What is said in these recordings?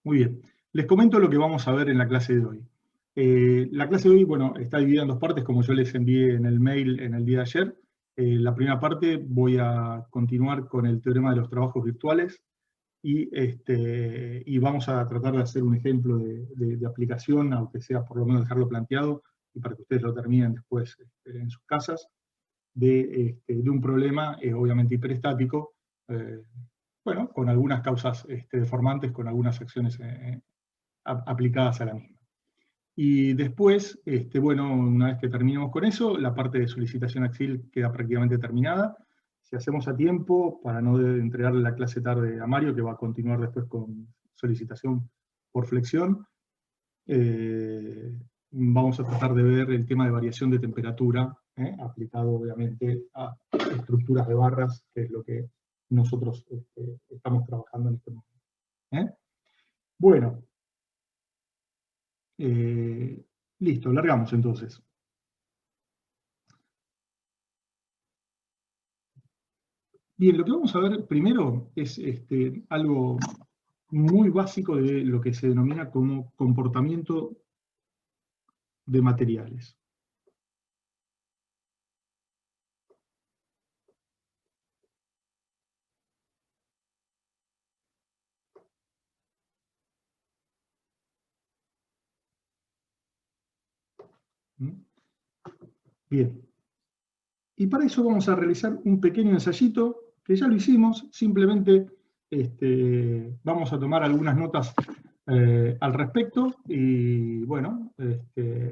Muy bien. Les comento lo que vamos a ver en la clase de hoy. La clase de hoy, bueno, está dividida en dos partes, como yo les envié en el mail en el día de ayer. La primera parte voy a continuar con el teorema de los trabajos virtuales y vamos a tratar de hacer un ejemplo de aplicación, aunque sea por lo menos dejarlo planteado, y para que ustedes lo terminen después en sus casas, de un problema, obviamente hiperestático, bueno, con algunas causas deformantes, con algunas acciones aplicadas a la misma. Y después, bueno, una vez que terminemos con eso, la parte de solicitación AXIL queda prácticamente terminada. Si hacemos a tiempo, para no entregarle la clase tarde a Mario, que va a continuar después con solicitación por flexión, vamos a tratar de ver el tema de variación de temperatura, aplicado obviamente a estructuras de barras, que es lo que nosotros estamos trabajando en este momento. Bueno, listo, largamos entonces. Bien, lo que vamos a ver primero es algo muy básico de lo que se denomina como comportamiento de materiales. Bien. Y para eso vamos a realizar un pequeño ensayito, que ya lo hicimos, simplemente vamos a tomar algunas notas al respecto y, bueno,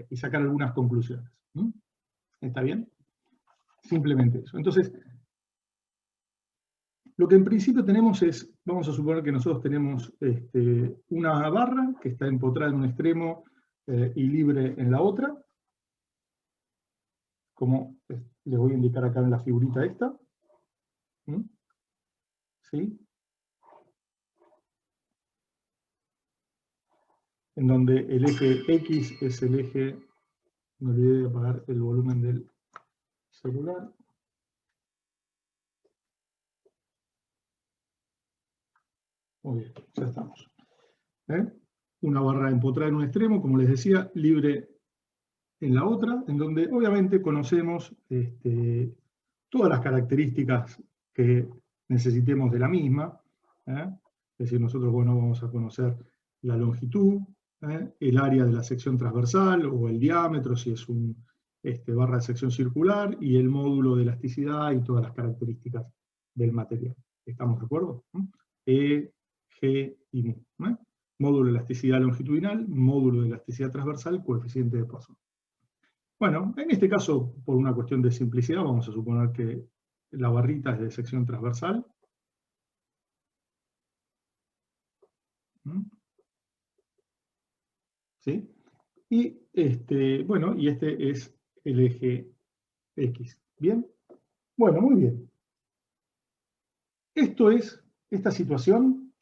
y sacar algunas conclusiones. ¿Está bien? Simplemente eso. Entonces, lo que en principio tenemos es, vamos a suponer que nosotros tenemos una barra que está empotrada en un extremo y libre en la otra, como les voy a indicar acá en la figurita esta. ¿Sí? En donde el eje X es el eje, me olvidé de apagar el volumen del celular. Muy bien, ya estamos. Una barra empotrada en un extremo, como les decía, libre en la otra, en donde obviamente conocemos todas las características que necesitemos de la misma. Es decir, nosotros, bueno, vamos a conocer la longitud, el área de la sección transversal o el diámetro, si es un barra de sección circular, y el módulo de elasticidad y todas las características del material. ¿Estamos de acuerdo? E, G y mu. Módulo de elasticidad longitudinal, módulo de elasticidad transversal, coeficiente de Poisson. Bueno, en este caso, por una cuestión de simplicidad, vamos a suponer que la barrita es de sección transversal. ¿Sí? Y bueno, y este es el eje X. ¿Bien? Bueno, muy bien. Esta situación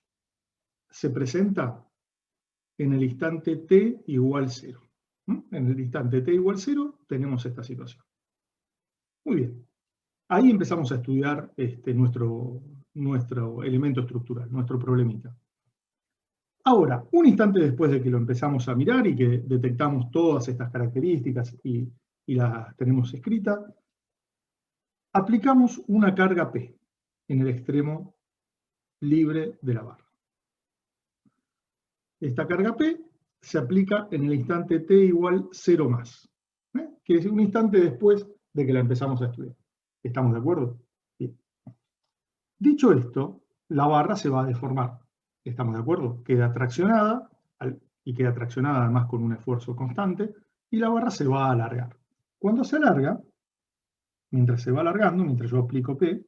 se presenta en el instante t igual 0. En el instante t igual 0 tenemos esta situación. Muy bien. Ahí empezamos a estudiar nuestro elemento estructural, nuestro problemita. Ahora, un instante después de que lo empezamos a mirar y que detectamos todas estas características y las tenemos escritas, aplicamos una carga P en el extremo libre de la barra. Esta carga P se aplica en el instante t igual 0 más. Quiere decir un instante después de que la empezamos a estudiar. ¿Estamos de acuerdo? Bien. Dicho esto, la barra se va a deformar. ¿Estamos de acuerdo? Queda traccionada, y queda traccionada además con un esfuerzo constante, y la barra se va a alargar. Cuando se alarga, mientras se va alargando, mientras yo aplico P,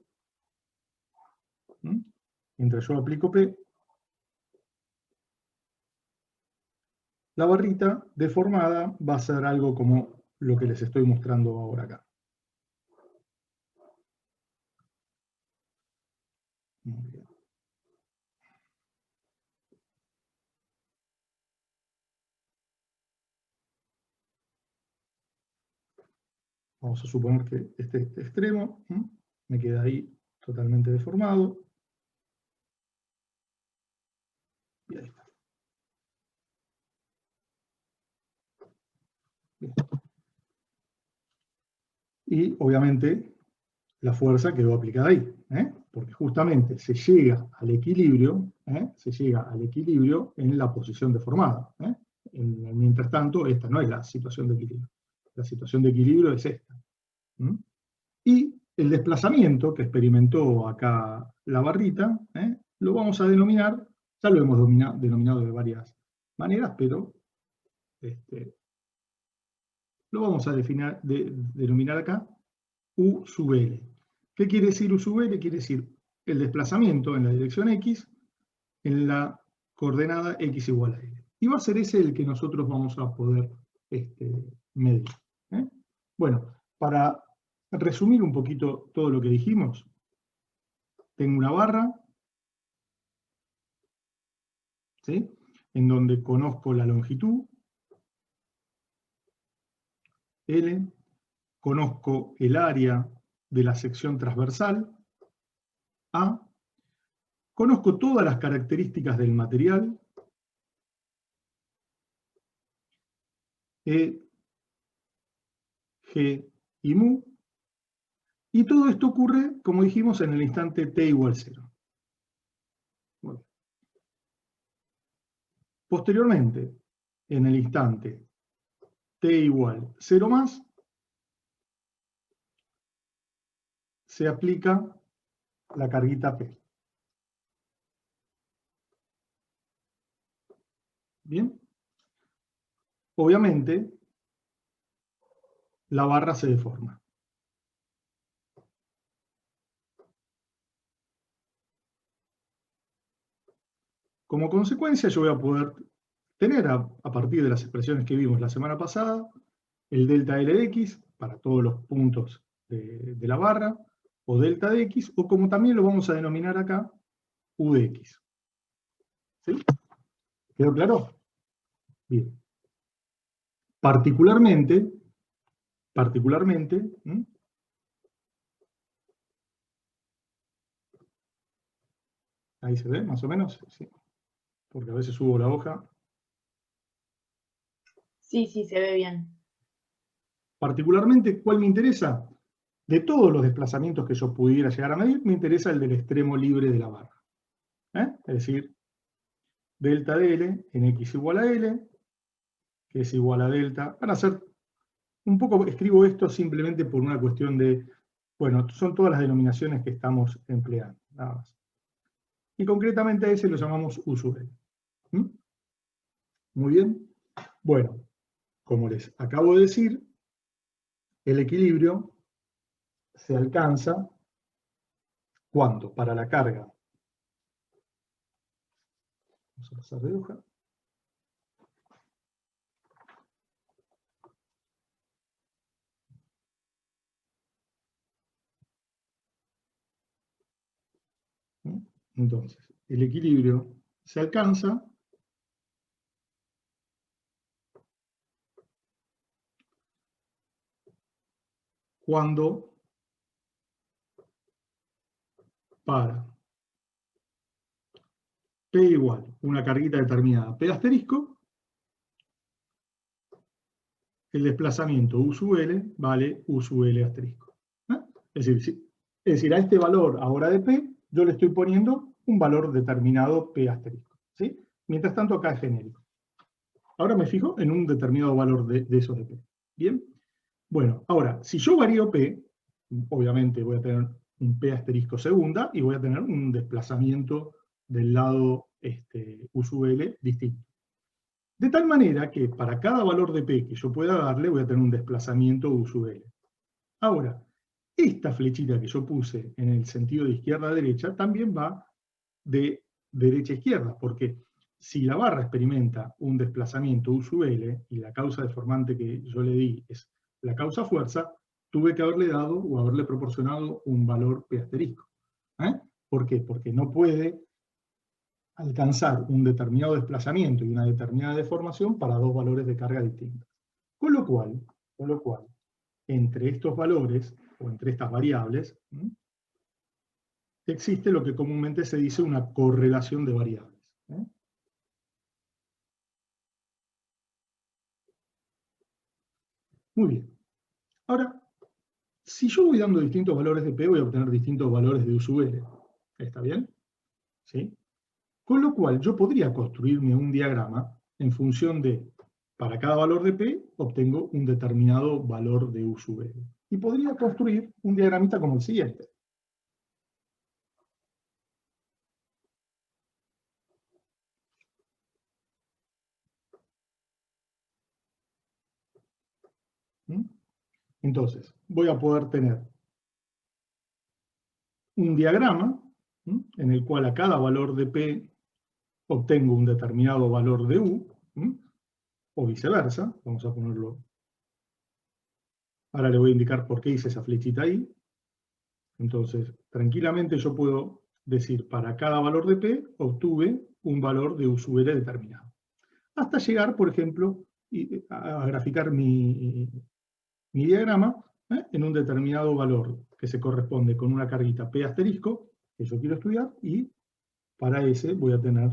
la barrita deformada va a ser algo como lo que les estoy mostrando ahora acá. Muy bien. Vamos a suponer que este extremo me queda ahí totalmente deformado. Y ahí está. y obviamente la fuerza quedó aplicada ahí, porque justamente se llega al equilibrio en la posición deformada. Mientras tanto, esta no es la situación de equilibrio. La situación de equilibrio es esta. Y el desplazamiento que experimentó acá la barrita, lo vamos a denominar, ya lo hemos denominado de varias maneras, pero lo vamos a denominar acá U sub L. ¿Qué quiere decir U sub L? Quiere decir el desplazamiento en la dirección X en la coordenada X igual a L. Y va a ser ese el que nosotros vamos a poder medir. Bueno, para resumir un poquito todo lo que dijimos, tengo una barra, ¿sí?, en donde conozco la longitud, L, conozco el área de la sección transversal, A, conozco todas las características del material, E, G y mu, y todo esto ocurre, como dijimos, en el instante t igual 0. Bueno. Posteriormente, en el instante t igual 0 más, se aplica la carguita P. ¿Bien? Obviamente, la barra se deforma. Como consecuencia, yo voy a poder tener, a partir de las expresiones que vimos la semana pasada, el delta L de X para todos los puntos de la barra, o delta de X, o como también lo vamos a denominar acá, U de X. ¿Sí? ¿Quedó claro? Bien. Particularmente, ahí se ve más o menos, sí, porque a veces subo la hoja. Sí, se ve bien. Particularmente, ¿cuál me interesa? De todos los desplazamientos que yo pudiera llegar a medir, me interesa el del extremo libre de la barra. Es decir, delta de L en X igual a L, que es igual a delta. Para hacer un poco, escribo esto simplemente por una cuestión de, bueno, son todas las denominaciones que estamos empleando, nada más. Y concretamente a ese lo llamamos U sub L. Muy bien. Bueno, como les acabo de decir, el equilibrio se alcanza cuando para la carga, vamos a pasar de hoja, entonces, el equilibrio se alcanza cuando para P igual, una carguita determinada, P asterisco, el desplazamiento U sub L vale U sub L asterisco. Es decir, a este valor ahora de P, yo le estoy poniendo un valor determinado P asterisco. ¿Sí? Mientras tanto, acá es genérico. Ahora me fijo en un determinado valor de esos de P. ¿Bien? Bueno, ahora, si yo varío P, obviamente voy a tener un P asterisco segunda y voy a tener un desplazamiento del lado U sub L distinto. De tal manera que para cada valor de P que yo pueda darle, voy a tener un desplazamiento U sub L. Ahora, esta flechita que yo puse en el sentido de izquierda a derecha también va de derecha a izquierda, porque si la barra experimenta un desplazamiento U sub L y la causa deformante que yo le di es la causa fuerza, tuve que haberle dado o haberle proporcionado un valor P asterisco. ¿Por qué? Porque no puede alcanzar un determinado desplazamiento y una determinada deformación para dos valores de carga distintos. Con lo cual, entre estos valores, o entre estas variables, existe lo que comúnmente se dice una correlación de variables. Muy bien. Ahora, Si yo voy dando distintos valores de P, voy a obtener distintos valores de U sub L. ¿Está bien? ¿Sí? Con lo cual, yo podría construirme un diagrama en función de, para cada valor de P, obtengo un determinado valor de U sub L. Y podría construir un diagramita como el siguiente. Entonces, voy a poder tener un diagrama en el cual a cada valor de P obtengo un determinado valor de U, o viceversa. Vamos a ponerlo. Ahora le voy a indicar por qué hice esa flechita ahí. Entonces, tranquilamente yo puedo decir, para cada valor de P obtuve un valor de U sub L determinado. Hasta llegar, por ejemplo, a graficar mi diagrama en un determinado valor que se corresponde con una carguita P asterisco, que yo quiero estudiar, y para ese voy a tener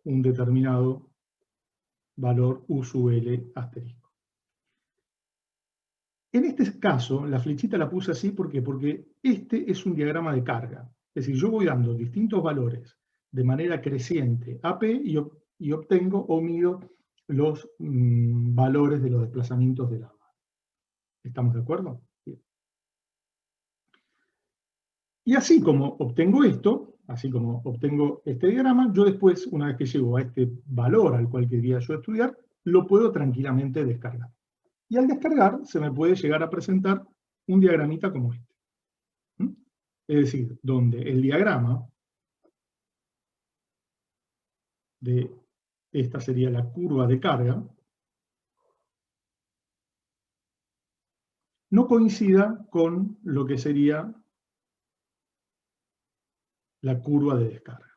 un determinado valor U sub L asterisco. En este caso, la flechita la puse así, ¿por qué? Porque este es un diagrama de carga. Es decir, yo voy dando distintos valores de manera creciente a P y obtengo o mido los valores de los desplazamientos del agua. ¿Estamos de acuerdo? Bien. Y así como obtengo esto, así como obtengo este diagrama, yo después, una vez que llego a este valor al cual quería yo estudiar, lo puedo tranquilamente descargar. Y al descargar se me puede llegar a presentar un diagramita como este. Es decir, donde el diagrama de esta sería la curva de carga, no coincida con lo que sería la curva de descarga.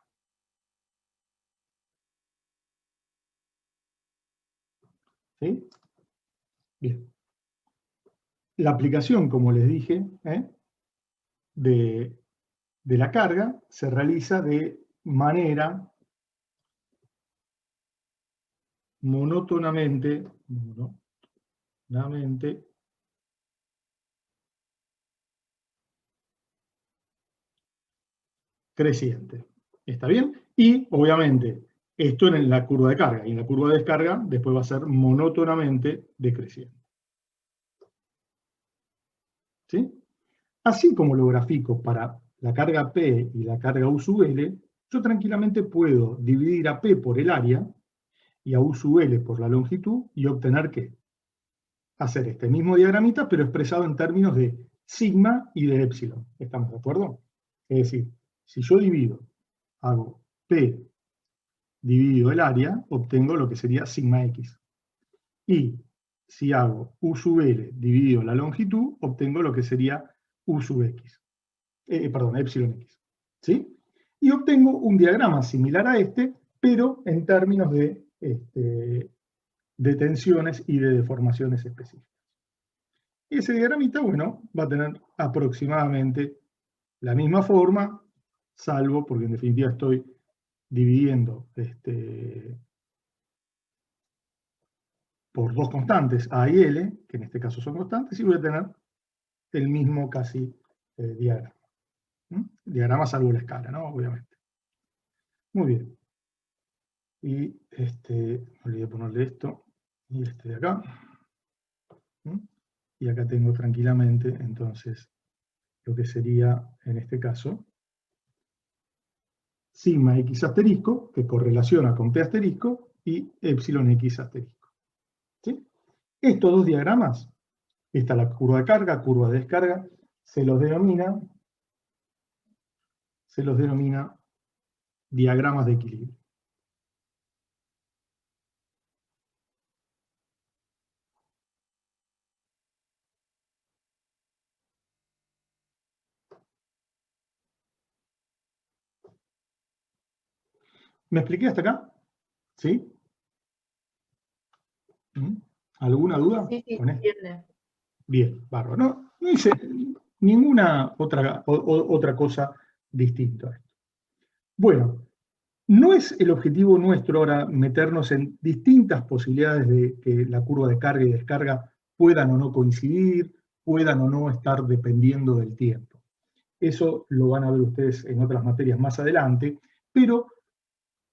¿Sí? Bien. La aplicación, como les dije, de la carga se realiza de manera monótonamente creciente. ¿Está bien? Y, obviamente, esto en la curva de carga. Y en la curva de descarga después va a ser monótonamente decreciente. ¿Sí? Así como lo grafico para la carga P y la carga U sub L, yo tranquilamente puedo dividir a P por el área y a U sub L por la longitud y obtener ¿qué? Hacer este mismo diagramita, pero expresado en términos de sigma y de épsilon. ¿Estamos de acuerdo? Es decir, si yo hago P dividido el área, obtengo lo que sería sigma x. Y si hago U sub L dividido la longitud, obtengo lo que sería U sub x. Epsilon x. ¿Sí? Y obtengo un diagrama similar a este, pero en términos de tensiones y de deformaciones específicas. Y ese diagramita, bueno, va a tener aproximadamente la misma forma, salvo porque en definitiva estoy dividiendo por dos constantes, A y L, que en este caso son constantes, y voy a tener el mismo casi diagrama. Diagrama salvo la escala, ¿no? Obviamente. Muy bien. Y me olvidé ponerle esto, y este de acá. Y acá tengo tranquilamente, entonces, lo que sería, en este caso, sigma x asterisco, que correlaciona con P asterisco, y epsilon x asterisco. ¿Sí? Estos dos diagramas, esta es la curva de carga, curva de descarga, se los denomina diagramas de equilibrio. ¿Me expliqué hasta acá? ¿Sí? ¿Alguna duda con esto? Bien, bárbaro. No hice ninguna otra cosa distinta a esto. Bueno, no es el objetivo nuestro ahora meternos en distintas posibilidades de que la curva de carga y descarga puedan o no coincidir, puedan o no estar dependiendo del tiempo. Eso lo van a ver ustedes en otras materias más adelante, pero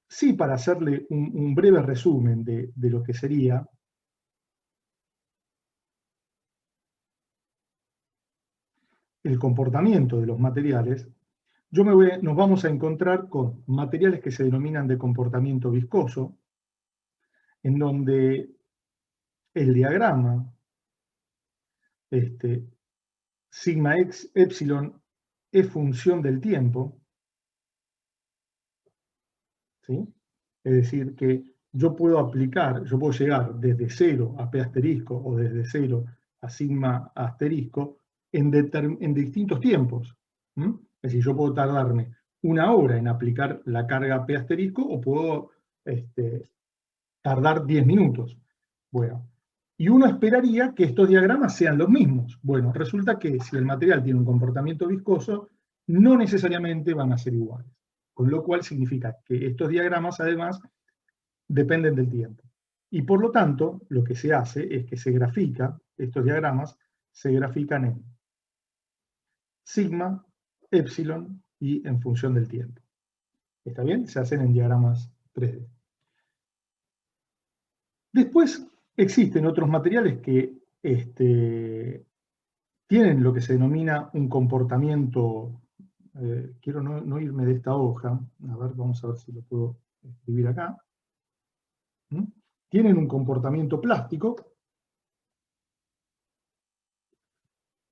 sí, para hacerle un breve resumen de lo que sería el comportamiento de los materiales, nos vamos a encontrar con materiales que se denominan de comportamiento viscoso, en donde el diagrama sigma x epsilon es función del tiempo, ¿sí? Es decir, que yo puedo llegar desde 0 a p asterisco o desde 0 a sigma asterisco en distintos tiempos. ¿Mm? Es decir, yo puedo tardarme 1 hora en aplicar la carga p asterisco o puedo tardar 10 minutos. Bueno, y uno esperaría que estos diagramas sean los mismos. Bueno, resulta que si el material tiene un comportamiento viscoso, no necesariamente van a ser iguales. Con lo cual significa que estos diagramas, además, dependen del tiempo. Y por lo tanto, lo que se hace es que estos diagramas se grafican en sigma, epsilon y en función del tiempo. ¿Está bien? Se hacen en diagramas 3D. Después existen otros materiales que tienen lo que se denomina un comportamiento. Quiero no irme de esta hoja. A ver, vamos a ver si lo puedo escribir acá. Tienen un comportamiento plástico.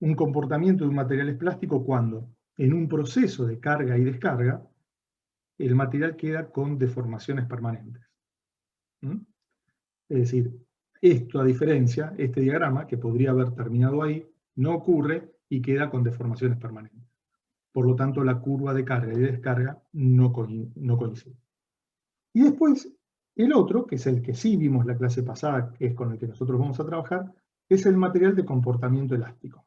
Un comportamiento de un material es plástico cuando, en un proceso de carga y descarga, el material queda con deformaciones permanentes. Es decir, esto a diferencia, este diagrama, que podría haber terminado ahí, no ocurre y queda con deformaciones permanentes. Por lo tanto, la curva de carga y de descarga no coincide. Y después, el otro, que es el que sí vimos la clase pasada, que es con el que nosotros vamos a trabajar, es el material de comportamiento elástico.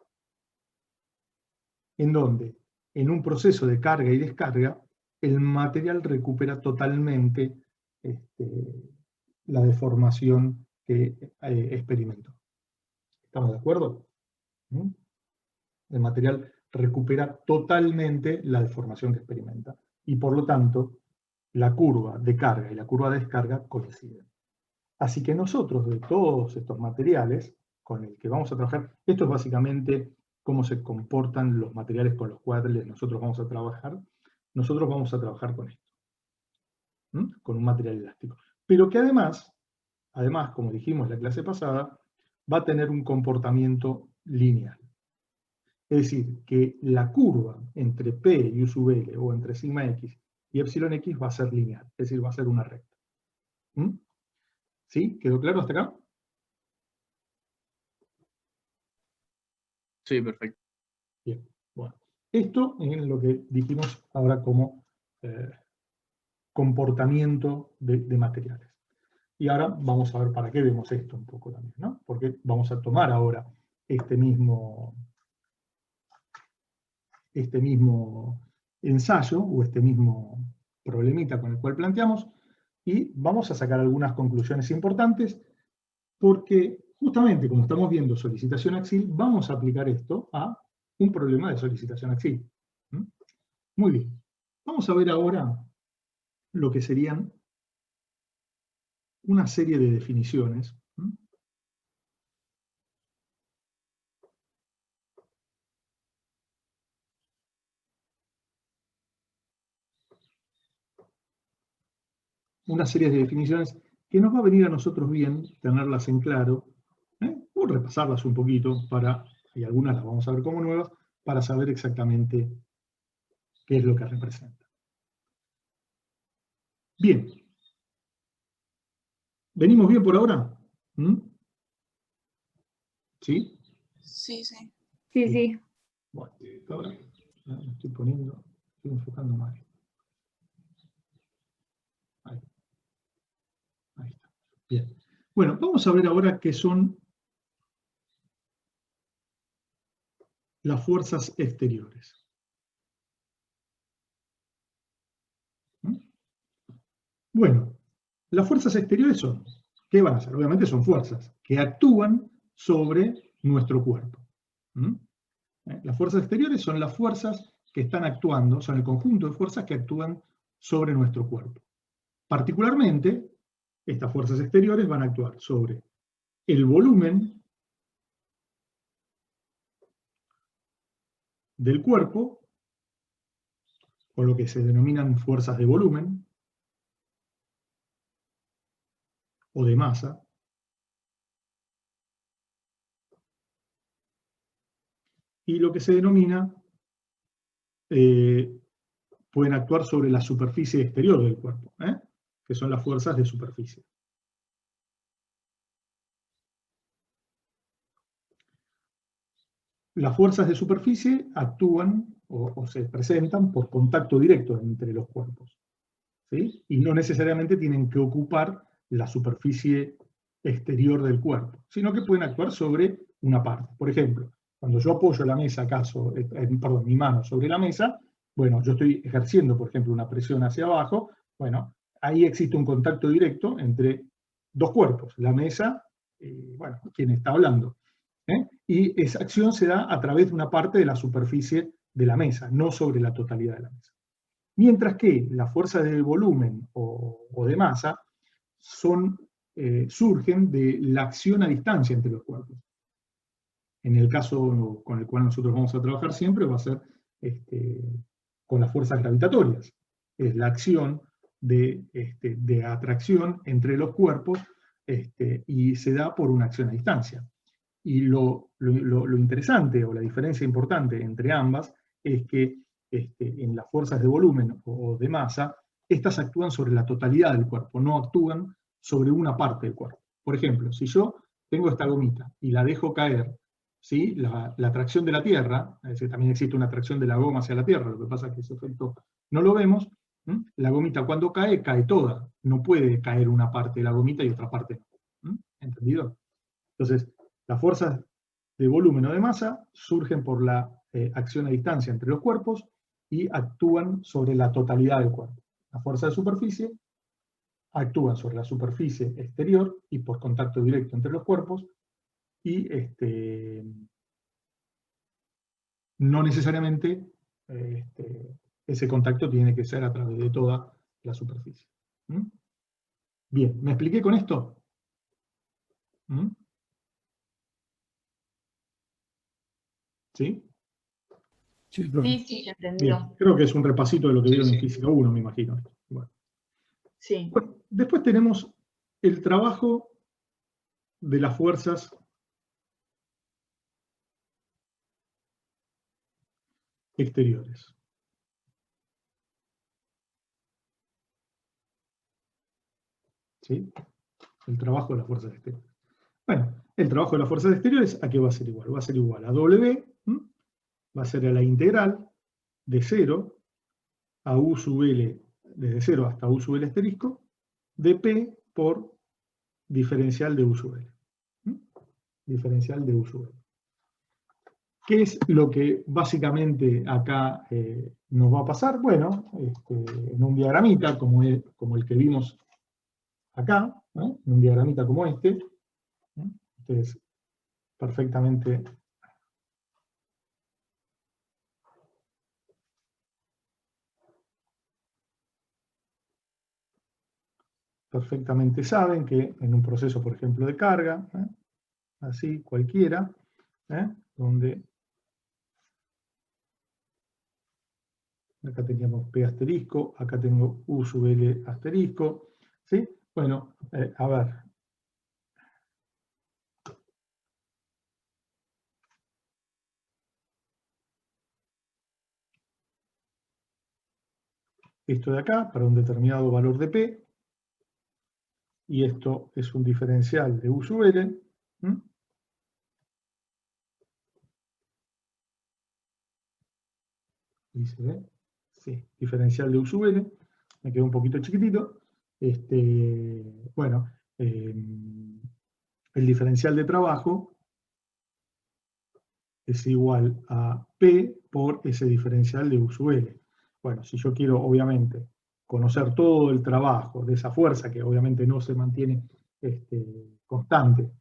En donde, en un proceso de carga y descarga, el material recupera totalmente la deformación que experimentó. ¿Estamos de acuerdo? El material recupera totalmente la deformación que experimenta. Y por lo tanto, la curva de carga y la curva de descarga coinciden. Así que nosotros, de todos estos materiales con el que vamos a trabajar, esto es básicamente cómo se comportan los materiales con los cuales nosotros vamos a trabajar. Nosotros vamos a trabajar con esto, con un material elástico. Pero que además, como dijimos en la clase pasada, va a tener un comportamiento lineal. Es decir, que la curva entre P y U sub L, o entre sigma X y epsilon X, va a ser lineal, es decir, va a ser una recta. ¿Sí? ¿Quedó claro hasta acá? Sí, perfecto. Bien, bueno. Esto es lo que dijimos ahora como comportamiento de materiales. Y ahora vamos a ver para qué vemos esto un poco también, ¿no? Porque vamos a tomar ahora este mismo ensayo o este mismo problemita con el cual planteamos y vamos a sacar algunas conclusiones importantes porque justamente como estamos viendo solicitación axil, vamos a aplicar esto a un problema de solicitación axil. Muy bien. Vamos a ver ahora lo que serían una serie de definiciones. Una serie de definiciones que nos va a venir a nosotros bien tenerlas en claro, o repasarlas un poquito, y algunas las vamos a ver como nuevas, para saber exactamente qué es lo que representa. Bien. ¿Venimos bien por ahora? ¿Sí? Sí, sí. Sí, sí. Bueno, ahora estoy enfocando mal. Ahí está. Bien. Bueno, vamos a ver ahora qué son las fuerzas exteriores. Bueno, las fuerzas exteriores son, ¿qué van a ser? Obviamente son fuerzas que actúan sobre nuestro cuerpo. Las fuerzas exteriores son las fuerzas que están actuando, son el conjunto de fuerzas que actúan sobre nuestro cuerpo. Particularmente, estas fuerzas exteriores van a actuar sobre el volumen del cuerpo, o lo que se denominan fuerzas de volumen o de masa, y lo que se denomina, pueden actuar sobre la superficie exterior del cuerpo, que son las fuerzas de superficie. Las fuerzas de superficie actúan o se presentan por contacto directo entre los cuerpos, ¿sí? Y no necesariamente tienen que ocupar la superficie exterior del cuerpo, sino que pueden actuar sobre una parte. Por ejemplo, cuando yo apoyo la mesa, mi mano sobre la mesa, bueno, yo estoy ejerciendo, por ejemplo, una presión hacia abajo, bueno, ahí existe un contacto directo entre dos cuerpos, la mesa y, bueno, quien está hablando. Y esa acción se da a través de una parte de la superficie de la mesa, no sobre la totalidad de la mesa. Mientras que las fuerzas de volumen o de masa surgen de la acción a distancia entre los cuerpos. En el caso con el cual nosotros vamos a trabajar siempre va a ser con las fuerzas gravitatorias. Es la acción de atracción entre los cuerpos y se da por una acción a distancia. Y lo interesante o la diferencia importante entre ambas es que en las fuerzas de volumen o de masa, estas actúan sobre la totalidad del cuerpo, no actúan sobre una parte del cuerpo. Por ejemplo, si yo tengo esta gomita y la dejo caer, ¿sí? La atracción de la Tierra, es decir, también existe una atracción de la goma hacia la Tierra, lo que pasa es que ese efecto no lo vemos. La gomita cuando cae, cae toda. No puede caer una parte de la gomita y otra parte no. ¿Entendido? Entonces, las fuerzas de volumen o de masa surgen por la acción a distancia entre los cuerpos y actúan sobre la totalidad del cuerpo. Las fuerzas de superficie actúan sobre la superficie exterior y por contacto directo entre los cuerpos y no necesariamente ese contacto tiene que ser a través de toda la superficie. Bien, ¿me expliqué con esto? ¿Sí? Sí, entendido. Bien, creo que es un repasito de lo que vieron en Física 1, me imagino. Bueno. Sí. Bueno, después tenemos el trabajo de las fuerzas exteriores. ¿Sí? El trabajo de las fuerzas exteriores. Bueno, el trabajo de las fuerzas exteriores, ¿a qué va a ser igual? Va a ser igual a W, va a ser a la integral de 0 a U sub L, desde 0 hasta U sub L asterisco, de P por diferencial de U sub L. Diferencial de U sub L. ¿Qué es lo que básicamente acá nos va a pasar? Bueno, en un diagramita como el que vimos acá, en un diagramita como este, ustedes perfectamente saben que en un proceso, por ejemplo, de carga, así cualquiera, donde acá teníamos P asterisco, acá tengo U sub L asterisco, ¿sí? Bueno, a ver. Esto de acá, para un determinado valor de P, y esto es un diferencial de U sub L, y se ve, sí, diferencial de U sub L, me quedó un poquito chiquitito, bueno, el diferencial de trabajo es igual a P por ese diferencial de U sub L. Bueno, si yo quiero, obviamente, conocer todo el trabajo de esa fuerza, que obviamente no se mantiene constante,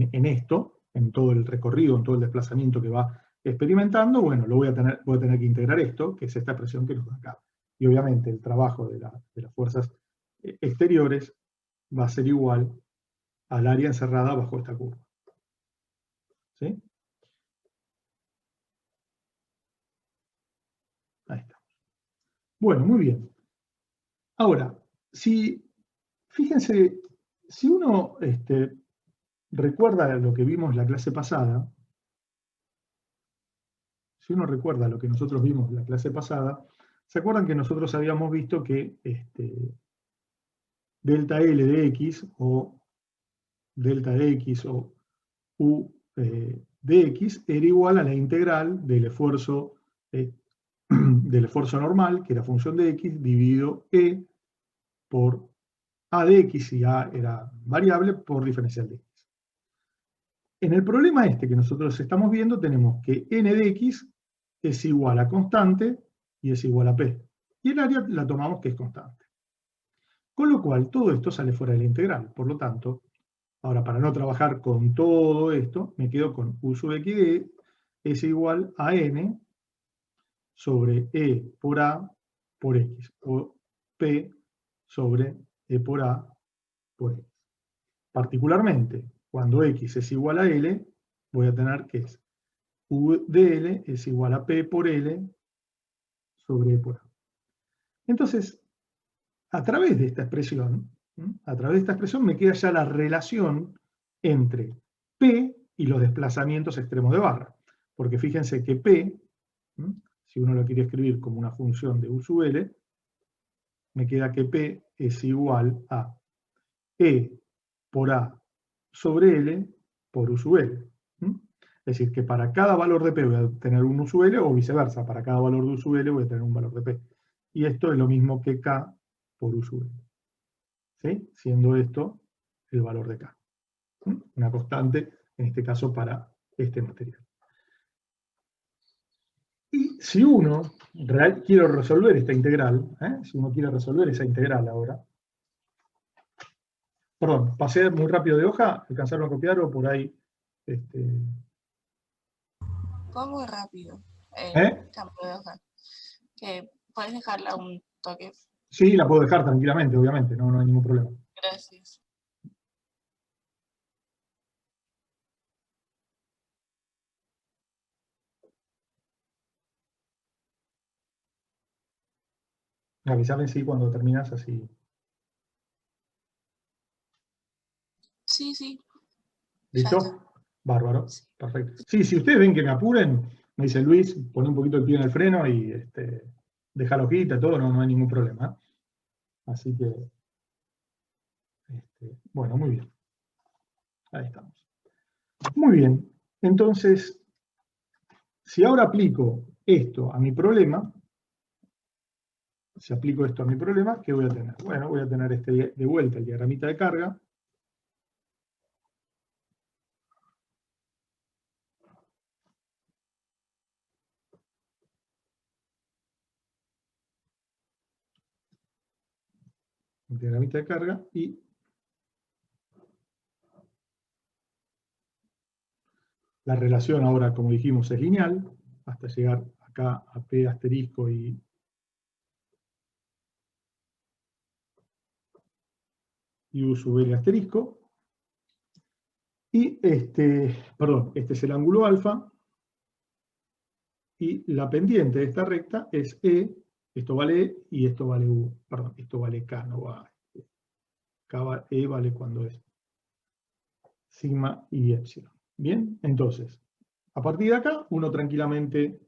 en esto, en todo el recorrido, en todo el desplazamiento que va experimentando, bueno, voy a tener que integrar esto, que es esta expresión que nos da acá. Y obviamente el trabajo de las fuerzas exteriores va a ser igual al área encerrada bajo esta curva. ¿Sí? Ahí está. Bueno, muy bien. Ahora, fíjense, si uno recuerda lo que vimos la clase pasada, si uno recuerda lo que nosotros vimos la clase pasada, ¿se acuerdan que nosotros habíamos visto que delta L de X o delta de X o U de X era igual a la integral del esfuerzo normal, que era función de X, dividido E por A de X, y A era variable, por diferencial de X. En el problema que nosotros estamos viendo, tenemos que n de X es igual a constante y es igual a P. Y el área la tomamos que es constante. Con lo cual, todo esto sale fuera de la integral. Por lo tanto, ahora para no trabajar con todo esto, me quedo con U sub X de E es igual a N sobre E por A por X, o P sobre E por A por X. Particularmente, cuando X es igual a L, voy a tener que es U de L es igual a P por L sobre E por A. Entonces, a través de esta expresión, me queda ya la relación entre P y los desplazamientos extremos de barra. Porque fíjense que P, si uno lo quiere escribir como una función de U sub L, me queda que P es igual a E por A sobre L por U sub L. Es decir, que para cada valor de P voy a tener un U sub L, o viceversa, para cada valor de U sub L voy a tener un valor de P. Y esto es lo mismo que K por U sub L. ¿Sí? Siendo esto el valor de K. Una constante, en este caso, para este material. Y si uno quiere resolver esta integral, si uno quiere resolver esa integral ahora, perdón, pasé muy rápido de hoja, ¿alcanzaron a copiar o por ahí? Fue muy rápido. Cambio de hoja. Que puedes dejarla un toque. Sí, la puedo dejar tranquilamente, obviamente, no hay ningún problema. Gracias. Avísame si cuando terminas así. Sí. ¿Listo? Bárbaro, perfecto. Sí, si ustedes ven que me apuren, me dice Luis, pone un poquito el pie en el freno y deja la hojita, todo, no hay ningún problema. Así que, bueno, muy bien. Ahí estamos. Muy bien, entonces, si ahora aplico esto a mi problema, ¿qué voy a tener? Bueno, voy a tener de vuelta el diagramita de carga. El diagramita de carga y la relación ahora, como dijimos, es lineal, hasta llegar acá a P asterisco y U sub L asterisco. Y perdón, este es el ángulo alfa. Y la pendiente de esta recta es E, esto vale E y esto vale U. Perdón, esto vale K, no va. E vale cuando es sigma y epsilon. Bien, entonces, a partir de acá, uno tranquilamente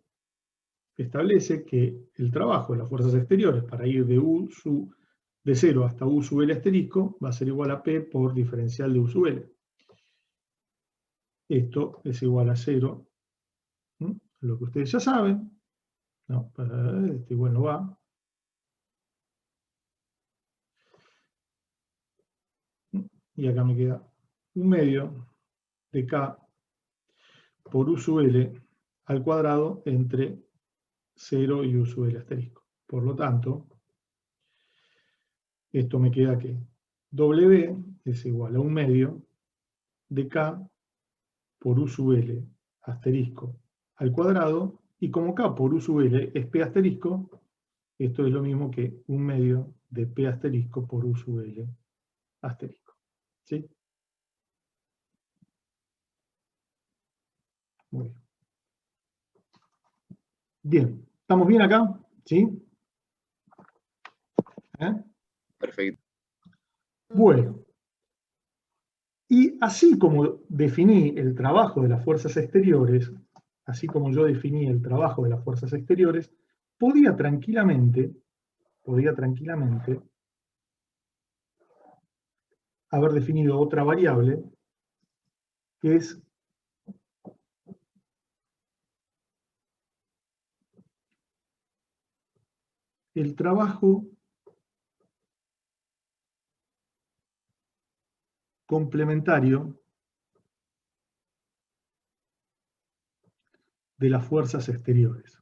establece que el trabajo de las fuerzas exteriores para ir de 0 hasta U sub L asterisco va a ser igual a P por diferencial de U sub L. Esto es igual a 0, lo que ustedes ya saben. No, igual no va. Y acá me queda 1/2 de K por U sub L al cuadrado entre 0 y U sub L asterisco. Por lo tanto, esto me queda que W es igual a 1/2 de K por U sub L asterisco al cuadrado, y como K por U sub L es P asterisco, esto es lo mismo que 1/2 de P asterisco por U sub L asterisco. ¿Sí? Muy bien. Bien, ¿estamos bien acá? ¿Sí? Perfecto. Bueno, y así como definí el trabajo de las fuerzas exteriores, así como yo definí el trabajo de las fuerzas exteriores, podía tranquilamente haber definido otra variable, que es el trabajo complementario de las fuerzas exteriores.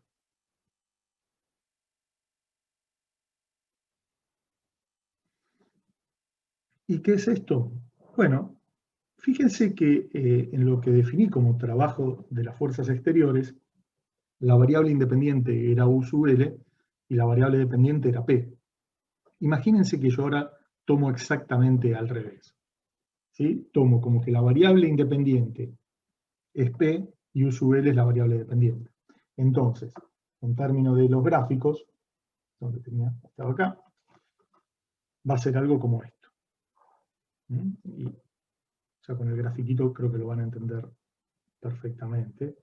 ¿Y qué es esto? Bueno, fíjense que en lo que definí como trabajo de las fuerzas exteriores, la variable independiente era U sub L y la variable dependiente era P. Imagínense que yo ahora tomo exactamente al revés. ¿Sí? Tomo como que la variable independiente es P y U sub L es la variable dependiente. Entonces, en términos de los gráficos, donde tenía estado acá, va a ser algo como esto. Y ya con el grafiquito creo que lo van a entender perfectamente.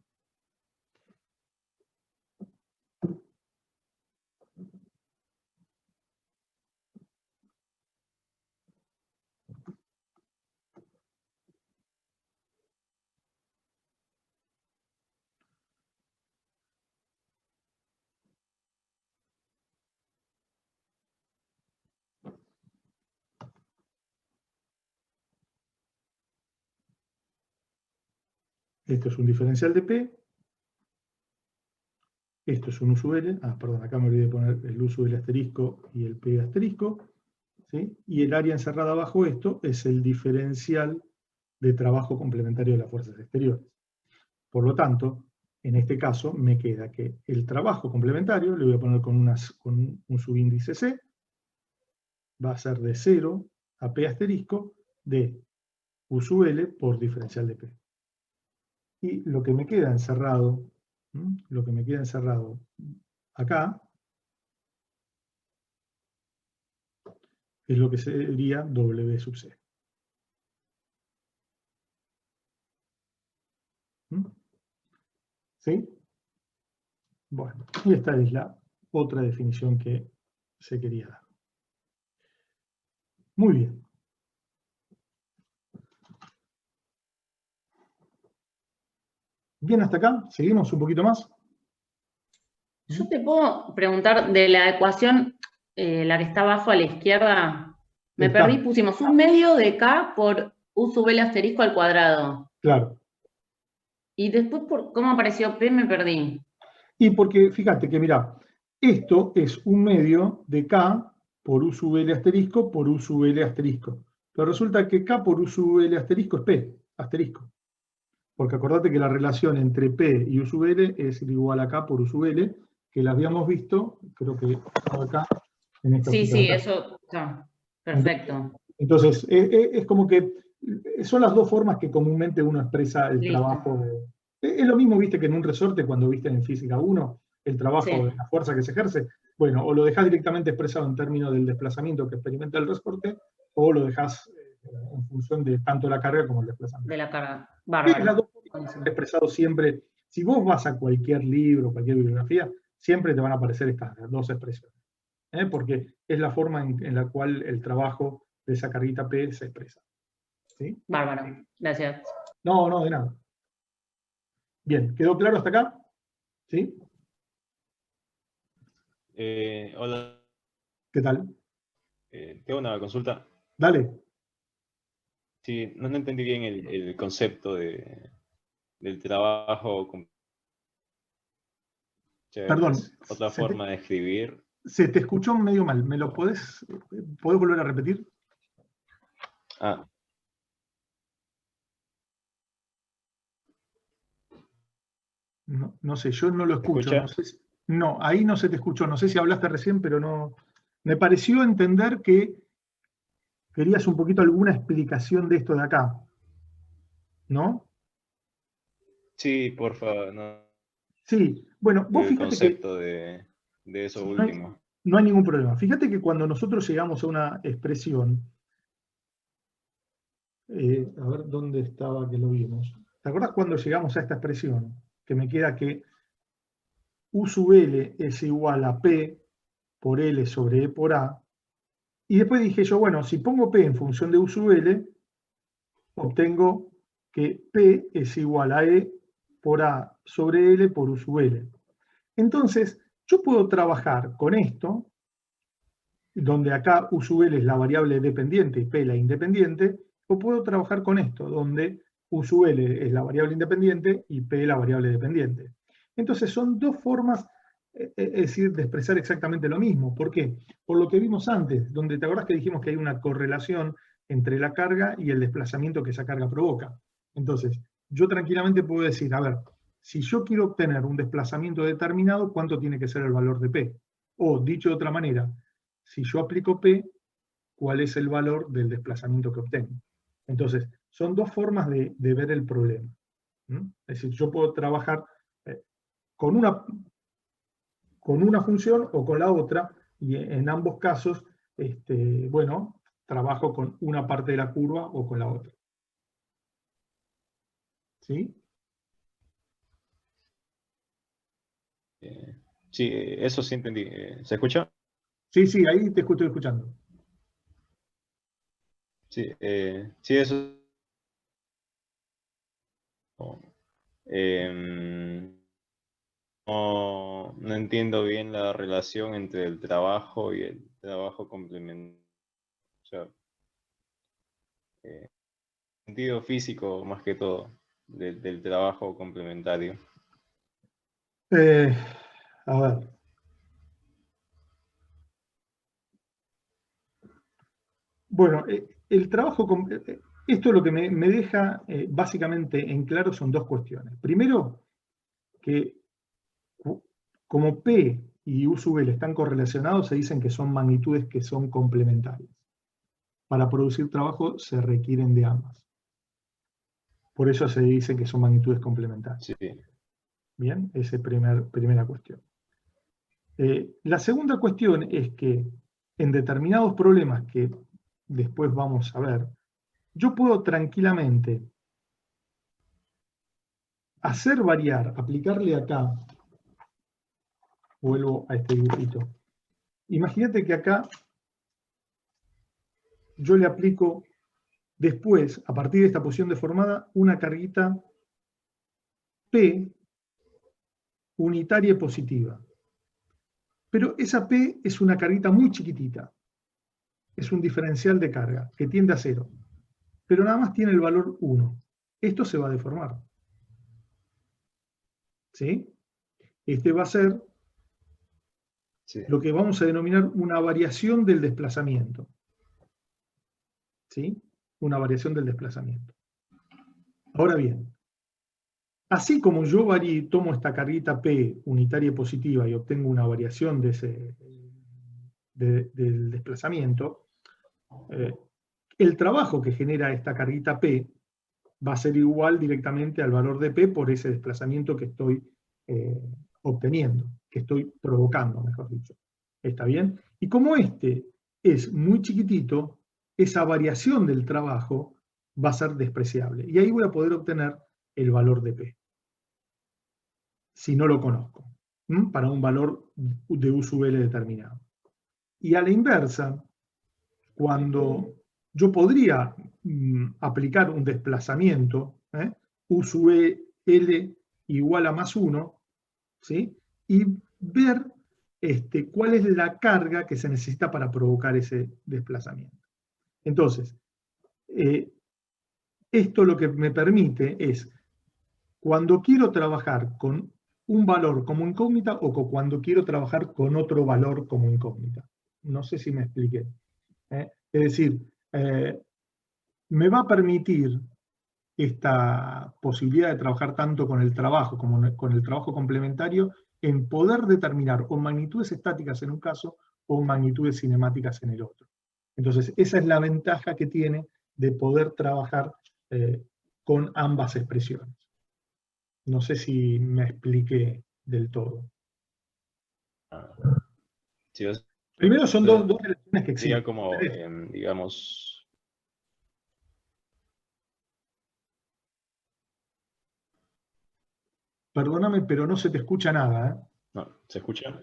Esto es un diferencial de P. Esto es un U sub L. Perdón, acá me olvidé de poner el U sub L asterisco y el P asterisco. ¿Sí? Y el área encerrada bajo esto es el diferencial de trabajo complementario de las fuerzas exteriores. Por lo tanto, en este caso me queda que el trabajo complementario, le voy a poner con un subíndice C, va a ser de 0 a P asterisco de U sub L por diferencial de P. Y lo que me queda encerrado, acá, es lo que sería W sub C. ¿Sí? Bueno, y esta es la otra definición que se quería dar. Muy bien. Bien hasta acá, seguimos un poquito más. Yo te puedo preguntar de la ecuación, la que está abajo a la izquierda, me perdí, pusimos 1/2 de K por U sub L asterisco al cuadrado. Claro. Y después, ¿cómo apareció P? Me perdí. Y porque, fíjate que, mirá, esto es 1/2 de K por U sub L asterisco por U sub L asterisco. Pero resulta que K por U sub L asterisco es P asterisco. Porque acordate que la relación entre P y U sub L es igual a K por U sub L, que la habíamos visto, creo que acá, en esta hojita de acá. Eso está. Perfecto. Entonces, es como que son las dos formas que comúnmente uno expresa el trabajo. Es lo mismo, viste, que en un resorte, cuando viste en Física 1, el trabajo de la fuerza que se ejerce. Bueno, o lo dejás directamente expresado en términos del desplazamiento que experimenta el resorte, o lo dejás en función de tanto la carga como el desplazamiento. De la carga. Bárbaro. Las dos formas expresado siempre. Si vos vas a cualquier libro, cualquier bibliografía, siempre te van a aparecer estas dos expresiones. Porque es la forma en la cual el trabajo de esa carguita P se expresa. ¿Sí? Bárbaro, gracias. No, de nada. Bien, ¿quedó claro hasta acá? ¿Sí? Hola. ¿Qué tal? Tengo una consulta. Dale. Sí, no entendí bien el concepto del trabajo. Perdón. Otra forma de escribir. Se te escuchó medio mal. ¿Me lo podés volver a repetir? No sé, yo no lo escucho. ¿Escucha? No sé no, ahí no se te escuchó. No sé si hablaste recién, pero no. Me pareció entender que querías un poquito alguna explicación de esto de acá, ¿no? Sí, por favor, no, Sí, bueno, vos el fíjate que concepto de eso sí, último. no hay ningún problema. Fíjate que cuando nosotros llegamos a una expresión, a ver dónde estaba que lo vimos. ¿Te acordás cuando llegamos a esta expresión? Que me queda que U sub L es igual a P por L sobre E por A. Y después dije yo, bueno, si pongo P en función de U sub L, obtengo que P es igual a E por A sobre L por U sub L. Entonces, yo puedo trabajar con esto, donde acá U sub L es la variable dependiente y P la independiente, o puedo trabajar con esto, donde U sub L es la variable independiente y P la variable dependiente. Entonces son dos formas, es decir, de expresar exactamente lo mismo. ¿Por qué? Por lo que vimos antes, donde te acordás que dijimos que hay una correlación entre la carga y el desplazamiento que esa carga provoca. Entonces, yo tranquilamente puedo decir, a ver, si yo quiero obtener un desplazamiento determinado, ¿cuánto tiene que ser el valor de P? O, dicho de otra manera, si yo aplico P, ¿cuál es el valor del desplazamiento que obtengo? Entonces, son dos formas de ver el problema. Es decir, yo puedo trabajar con una función o con la otra, y en ambos casos, bueno, trabajo con una parte de la curva o con la otra. ¿Sí? Sí, eso sí entendí. ¿Se escucha? Sí, sí, ahí te estoy escuchando. Sí, sí, eso. No entiendo bien la relación entre el trabajo y el trabajo complementario. O sea, sentido físico más que todo del trabajo complementario. A ver. Bueno, el trabajo, esto lo que me deja básicamente en claro son dos cuestiones. Primero, que como P y U sub L están correlacionados, se dicen que son magnitudes que son complementarias. Para producir trabajo se requieren de ambas. Por eso se dice que son magnitudes complementarias. Sí. Bien, esa es primera cuestión. La segunda cuestión es que en determinados problemas que después vamos a ver, yo puedo tranquilamente hacer variar, aplicarle acá, vuelvo a este dibujito. Imagínate que acá yo le aplico después, a partir de esta posición deformada, una carguita P unitaria positiva. Pero esa P es una carguita muy chiquitita. Es un diferencial de carga que tiende a 0. Pero nada más tiene el valor 1. Esto se va a deformar. ¿Sí? Este va a ser lo que vamos a denominar una variación del desplazamiento. ¿Sí? Una variación del desplazamiento. Ahora bien, así como yo tomo esta carguita P unitaria positiva y obtengo una variación del desplazamiento, el trabajo que genera esta carguita P va a ser igual directamente al valor de P por ese desplazamiento que estoy obteniendo, que estoy provocando, mejor dicho. ¿Está bien? Y como este es muy chiquitito, esa variación del trabajo va a ser despreciable. Y ahí voy a poder obtener el valor de P, si no lo conozco, para un valor de U sub L determinado. Y a la inversa, cuando yo podría aplicar un desplazamiento, U sub L igual a más 1, ¿sí? Y ver cuál es la carga que se necesita para provocar ese desplazamiento. Entonces, esto lo que me permite es, cuando quiero trabajar con un valor como incógnita o cuando quiero trabajar con otro valor como incógnita. No sé si me expliqué. Es decir, me va a permitir esta posibilidad de trabajar tanto con el trabajo como con el trabajo complementario en poder determinar o magnitudes estáticas en un caso o magnitudes cinemáticas en el otro. Entonces, esa es la ventaja que tiene de poder trabajar con ambas expresiones. No sé si me expliqué del todo. Sí, Primero son dos relaciones que existen. Sería como, digamos... Perdóname, pero no se te escucha nada, ¿eh? No, ¿se escucha?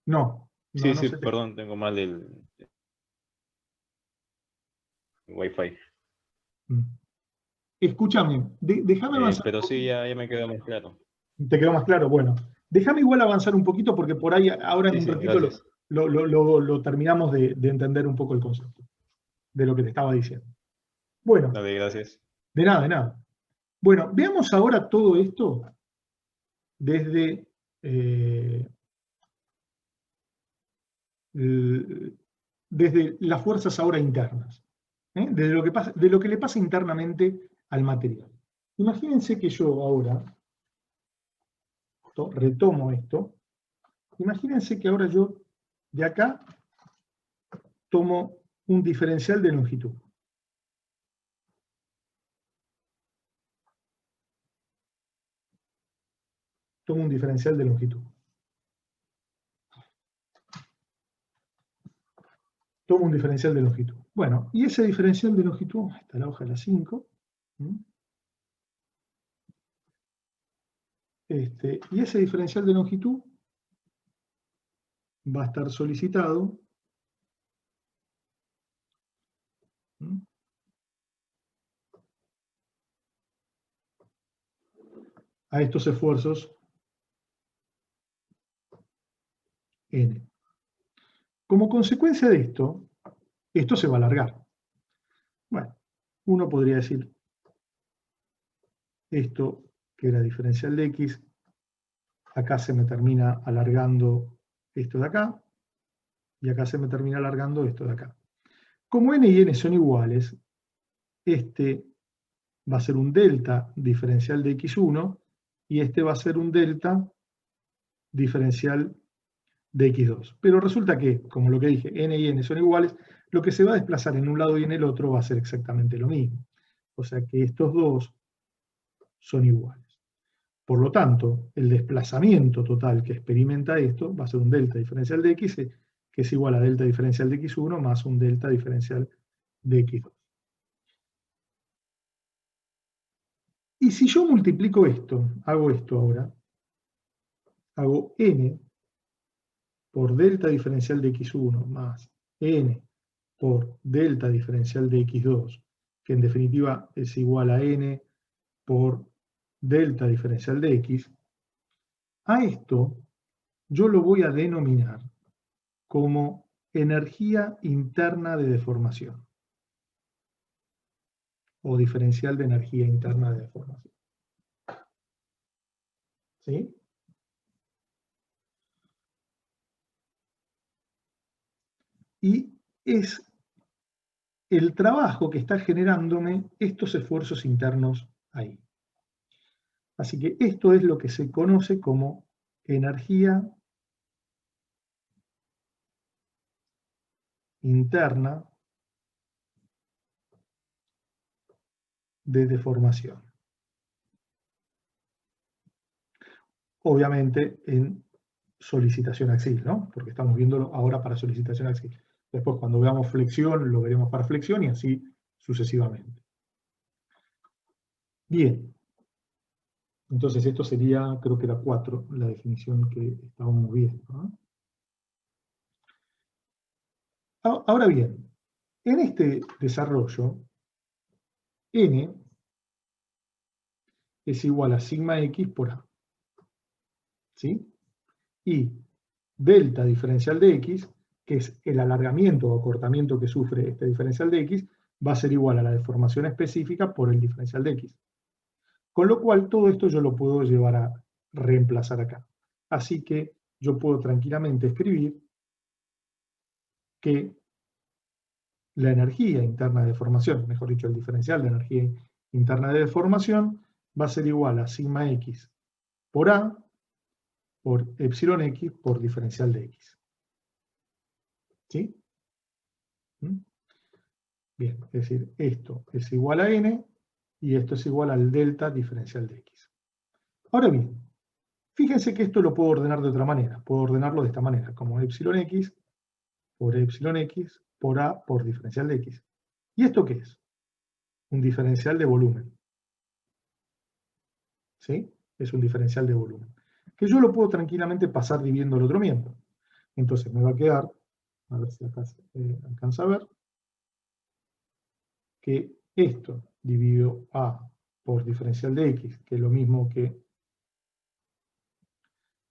No. Sí, no sí, se te... perdón, tengo mal el Wi-Fi. Escúchame, déjame avanzar un Pero sí, poquito. ya me quedó más claro. ¿Te quedó más claro? Bueno, déjame igual avanzar un poquito porque por ahí ahora en Sí, un sí, ratito gracias. lo terminamos de entender un poco el concepto de lo que te estaba diciendo. Bueno, Dale, gracias. de nada, de nada. Bueno, veamos ahora todo esto desde desde las fuerzas ahora internas, desde de lo que le pasa internamente al material. Imagínense que yo ahora retomo esto. Imagínense que ahora yo de acá tomo un diferencial de longitud. Tomo un diferencial de longitud. Tomo un diferencial de longitud. Bueno, y ese diferencial de longitud, está la hoja de las 5. Y ese diferencial de longitud va a estar solicitado a estos esfuerzos N. Como consecuencia de esto se va a alargar. Bueno, uno podría decir esto que era diferencial de X, acá se me termina alargando esto de acá, y acá se me termina alargando esto de acá. Como N y N son iguales, este va a ser un delta diferencial de X1, y este va a ser un delta diferencial de X2. Pero resulta que, como lo que dije, N y N son iguales, lo que se va a desplazar en un lado y en el otro va a ser exactamente lo mismo. O sea que estos dos son iguales. Por lo tanto, el desplazamiento total que experimenta esto va a ser un delta diferencial de X, que es igual a delta diferencial de X1 más un delta diferencial de X2. Y si yo multiplico esto, hago esto ahora, hago N por delta diferencial de X1 más N por delta diferencial de X2, que en definitiva es igual a N por delta diferencial de X, a esto yo lo voy a denominar como energía interna de deformación o diferencial de energía interna de deformación. ¿Sí? Y es el trabajo que está generándome estos esfuerzos internos ahí. Así que esto es lo que se conoce como energía interna de deformación. Obviamente en solicitación axil, ¿no? Porque estamos viéndolo ahora para solicitación axil. Después cuando veamos flexión, lo veremos para flexión y así sucesivamente. Bien. Entonces esto sería, creo que era 4, la definición que estábamos viendo, ¿no? Ahora bien, en este desarrollo, N es igual a sigma X por A. ¿Sí? Y delta diferencial de X, que es el alargamiento o acortamiento que sufre este diferencial de X, va a ser igual a la deformación específica por el diferencial de X. Con lo cual, todo esto yo lo puedo llevar a reemplazar acá. Así que yo puedo tranquilamente escribir que la energía interna de deformación, mejor dicho, el diferencial de energía interna de deformación va a ser igual a sigma x por A por epsilon x por diferencial de x. ¿Sí? ¿Mm? Bien, es decir, esto es igual a n y esto es igual al delta diferencial de x. Ahora bien, fíjense que esto lo puedo ordenar de otra manera. Puedo ordenarlo de esta manera, como epsilon x por A por diferencial de x. ¿Y esto qué es? Un diferencial de volumen. ¿Sí? Es un diferencial de volumen. Que yo lo puedo tranquilamente pasar dividiendo el otro miembro. Entonces me va a quedar, a ver si acá se alcanza a ver, que esto dividido A por diferencial de x, que es lo mismo que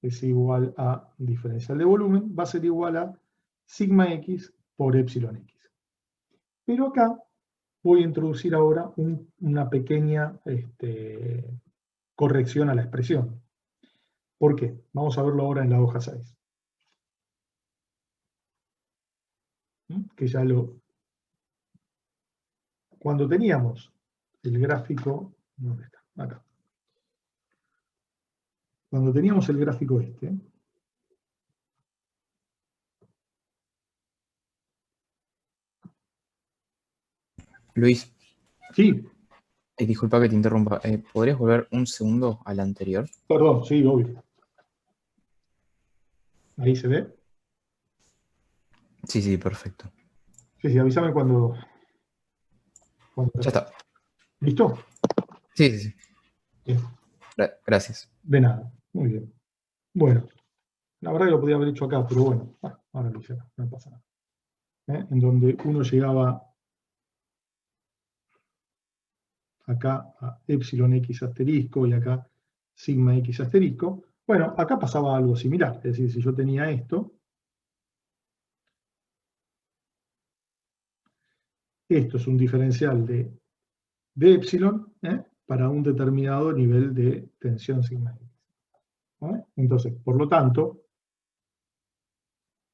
es igual a diferencial de volumen, va a ser igual a sigma x por epsilon x. Pero acá voy a introducir ahora una pequeña corrección a la expresión. ¿Por qué? Vamos a verlo ahora en la hoja 6. Que ya cuando teníamos el gráfico, ¿dónde está? Acá. Cuando teníamos el gráfico este, Luis, sí, disculpa que te interrumpa. ¿Podrías volver un segundo al anterior? perdón, sí, obvio. Ahí se ve. Sí, perfecto. Sí, avísame cuando Ya está. ¿Listo? Sí. Bien. Gracias. De nada. Muy bien. Bueno, la verdad que lo podía haber hecho acá, pero bueno, ahora lo hice acá, no pasa nada. En donde uno llegaba acá a epsilon x asterisco y acá sigma x asterisco. Bueno, acá pasaba algo similar, es decir, si yo tenía esto es un diferencial de epsilon para un determinado nivel de tensión sigma x. Entonces, por lo tanto,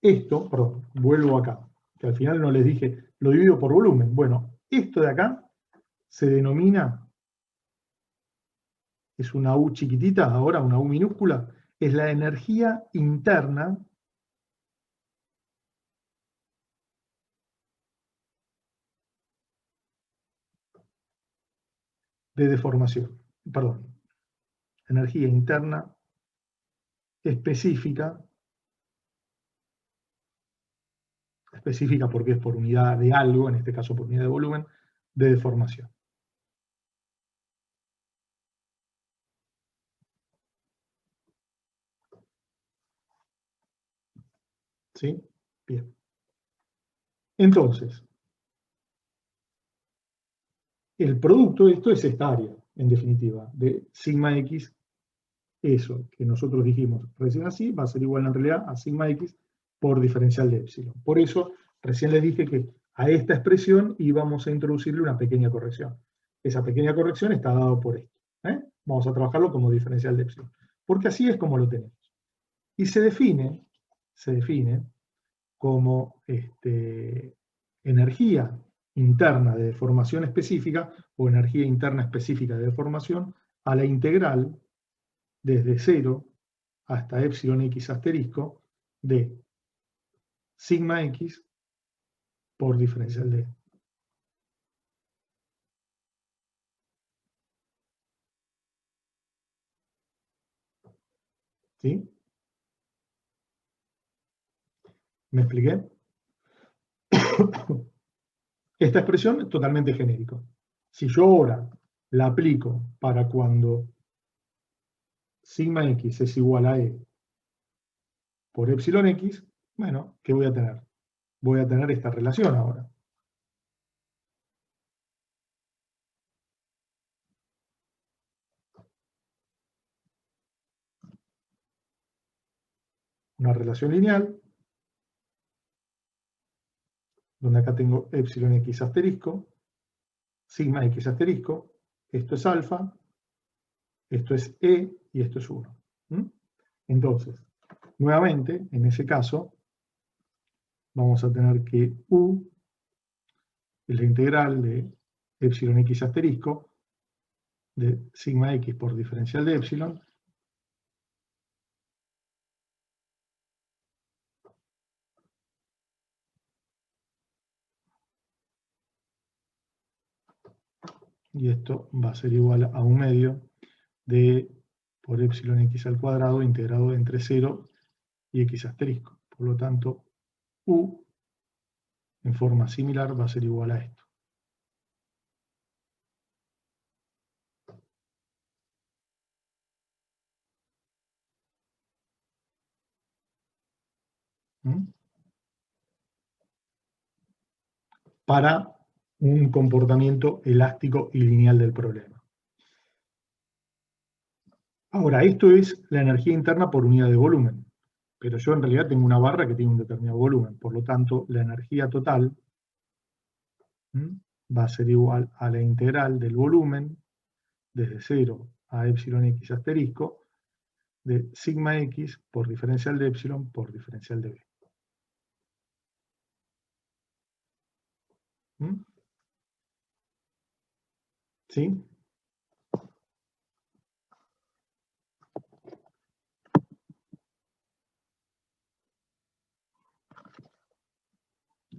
esto, perdón, vuelvo acá, que al final no les dije, lo divido por volumen. Bueno, esto de acá se denomina, es una U chiquitita, ahora una U minúscula, es la energía interna de deformación. Perdón, energía interna específica porque es por unidad de algo, en este caso por unidad de volumen, de deformación. ¿Sí? Bien. Entonces, el producto de esto es esta área, en definitiva, de sigma x, eso que nosotros dijimos recién así, va a ser igual en realidad a sigma x por diferencial de epsilon. Por eso, recién les dije que a esta expresión íbamos a introducirle una pequeña corrección. Esa pequeña corrección está dada por esto. Vamos a trabajarlo como diferencial de epsilon. Porque así es como lo tenemos. Y se define como energía interna de deformación específica o energía interna específica de deformación a la integral desde 0 hasta epsilon x asterisco de sigma x por diferencial de. ¿Sí? ¿Me expliqué? Esta expresión es totalmente genérica. Si yo ahora la aplico para cuando sigma x es igual a e por epsilon x, bueno, ¿qué voy a tener? Voy a tener esta relación ahora. Una relación lineal, donde acá tengo epsilon x asterisco, sigma x asterisco, esto es alfa, esto es e y esto es 1. Entonces, nuevamente, en ese caso, vamos a tener que u es la integral de epsilon x asterisco de sigma x por diferencial de epsilon y esto va a ser igual a 1 medio de por epsilon x al cuadrado integrado entre 0 y x asterisco. Por lo tanto, u en forma similar va a ser igual a esto. ¿Mm? Para un comportamiento elástico y lineal del problema. Ahora, esto es la energía interna por unidad de volumen, pero yo en realidad tengo una barra que tiene un determinado volumen, por lo tanto, la energía total va a ser igual a la integral del volumen desde 0 a epsilon x asterisco de sigma x por diferencial de epsilon por diferencial de b. ¿Sí?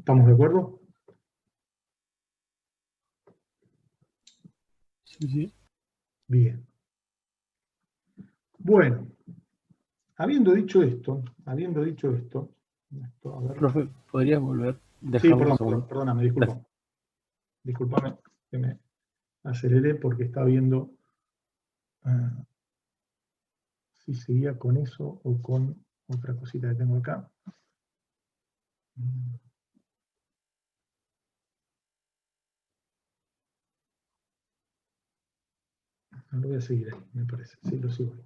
¿Estamos de acuerdo? Sí, sí. Bien. Bueno, habiendo dicho esto, a ver. Profe, ¿podrías volver? Sí, Dejarlo un perdón, segundo. perdóname, disculpa. Disculpame que me aceleré porque estaba viendo si seguía con eso o con otra cosita que tengo acá. No lo voy a seguir ahí, me parece. Sí, lo sigo ahí.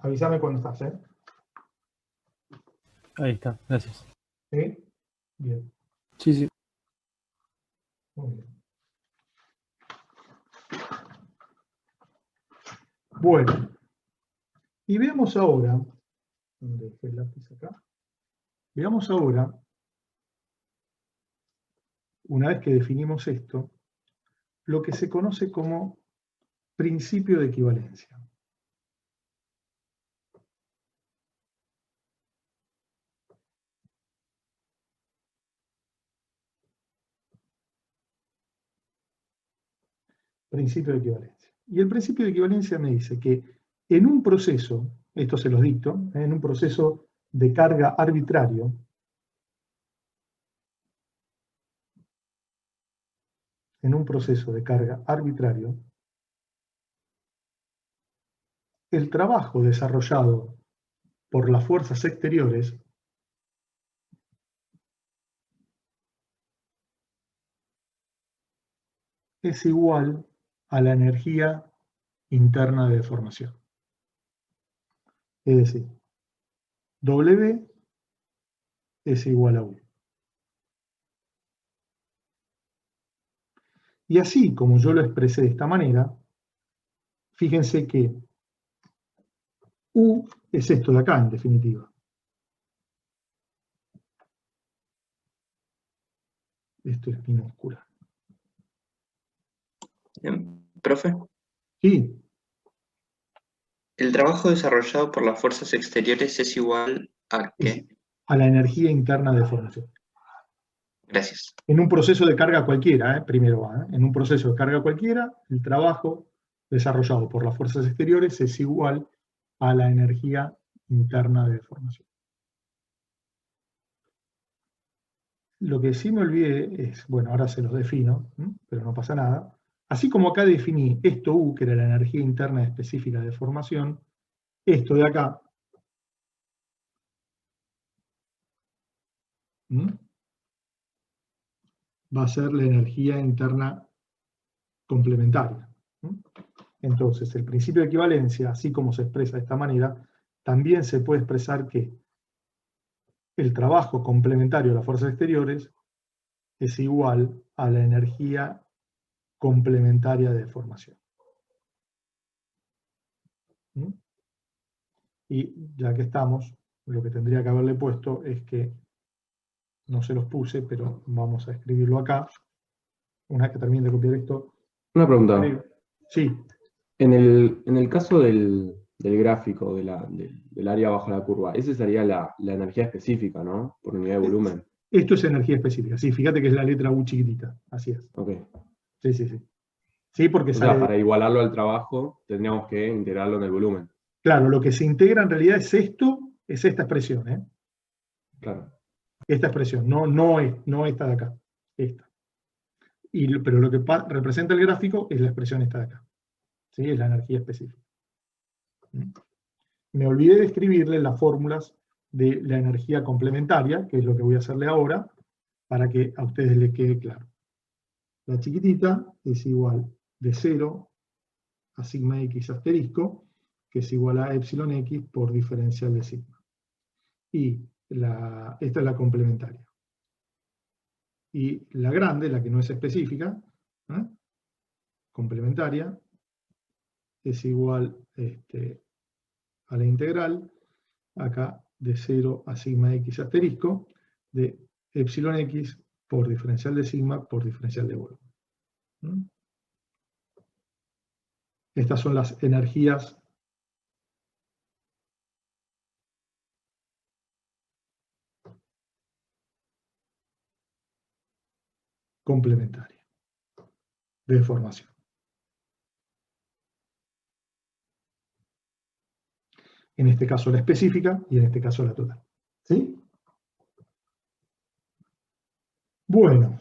Avísame cuando estás, ¿eh? Ahí está, gracias. ¿Sí? Bien, Sí, sí. muy bien. Bueno, y veamos ahora, ¿dónde dejé el lápiz acá? Veamos ahora, una vez que definimos esto, lo que se conoce como principio de equivalencia. Principio de equivalencia. Y el principio de equivalencia me dice que en un proceso, esto se los dicto, en un proceso de carga arbitrario, el trabajo desarrollado por las fuerzas exteriores es igual a la energía interna de deformación. Es decir, W es igual a U. Y así como yo lo expresé de esta manera, fíjense que U es esto de acá, en definitiva. Esto es minúscula. Profe, Sí, el trabajo desarrollado por las fuerzas exteriores es igual a es ¿qué? a la energía interna de deformación. Gracias. En un proceso de carga cualquiera, primero va, en un proceso de carga cualquiera, el trabajo desarrollado por las fuerzas exteriores es igual a la energía interna de deformación. Lo que sí me olvidé es, bueno, ahora se los defino, pero no pasa nada. Así como acá definí esto U, que era la energía interna específica de deformación, esto de acá, va a ser la energía interna complementaria. Entonces, el principio de equivalencia, así como se expresa de esta manera, también se puede expresar que el trabajo complementario de las fuerzas exteriores es igual a la energía complementaria de deformación. Y ya que estamos, lo que tendría que haberle puesto es que, no se los puse, pero vamos a escribirlo acá. Una vez que termine de copiar esto. Una pregunta. Sí. En el caso del gráfico del área bajo la curva, esa sería la energía específica, ¿no? Por unidad de volumen. Esto es energía específica. Sí, fíjate que es la letra U chiquitita. Así es. Ok. Sí, sí, sí. Sí, porque O sale sea, para igualarlo al trabajo, tendríamos que integrarlo en el volumen. Claro, lo que se integra en realidad es esto, es esta expresión, ¿eh? Claro. Esta expresión, no esta de acá. Esta. Pero lo que representa el gráfico es la expresión esta de acá. ¿Sí? Es la energía específica. Me olvidé de escribirle las fórmulas de la energía complementaria, que es lo que voy a hacerle ahora, para que a ustedes les quede claro. La chiquitita es igual de 0 a sigma x asterisco, que es igual a epsilon x por diferencial de sigma. Y esta es la complementaria. Y la grande, la que no es específica, complementaria, es igual a la integral, acá de 0 a sigma x asterisco, de epsilon x por diferencial de sigma por diferencial de volumen. Estas son las energías complementarias de deformación. En este caso la específica y en este caso la total. ¿Sí? Bueno.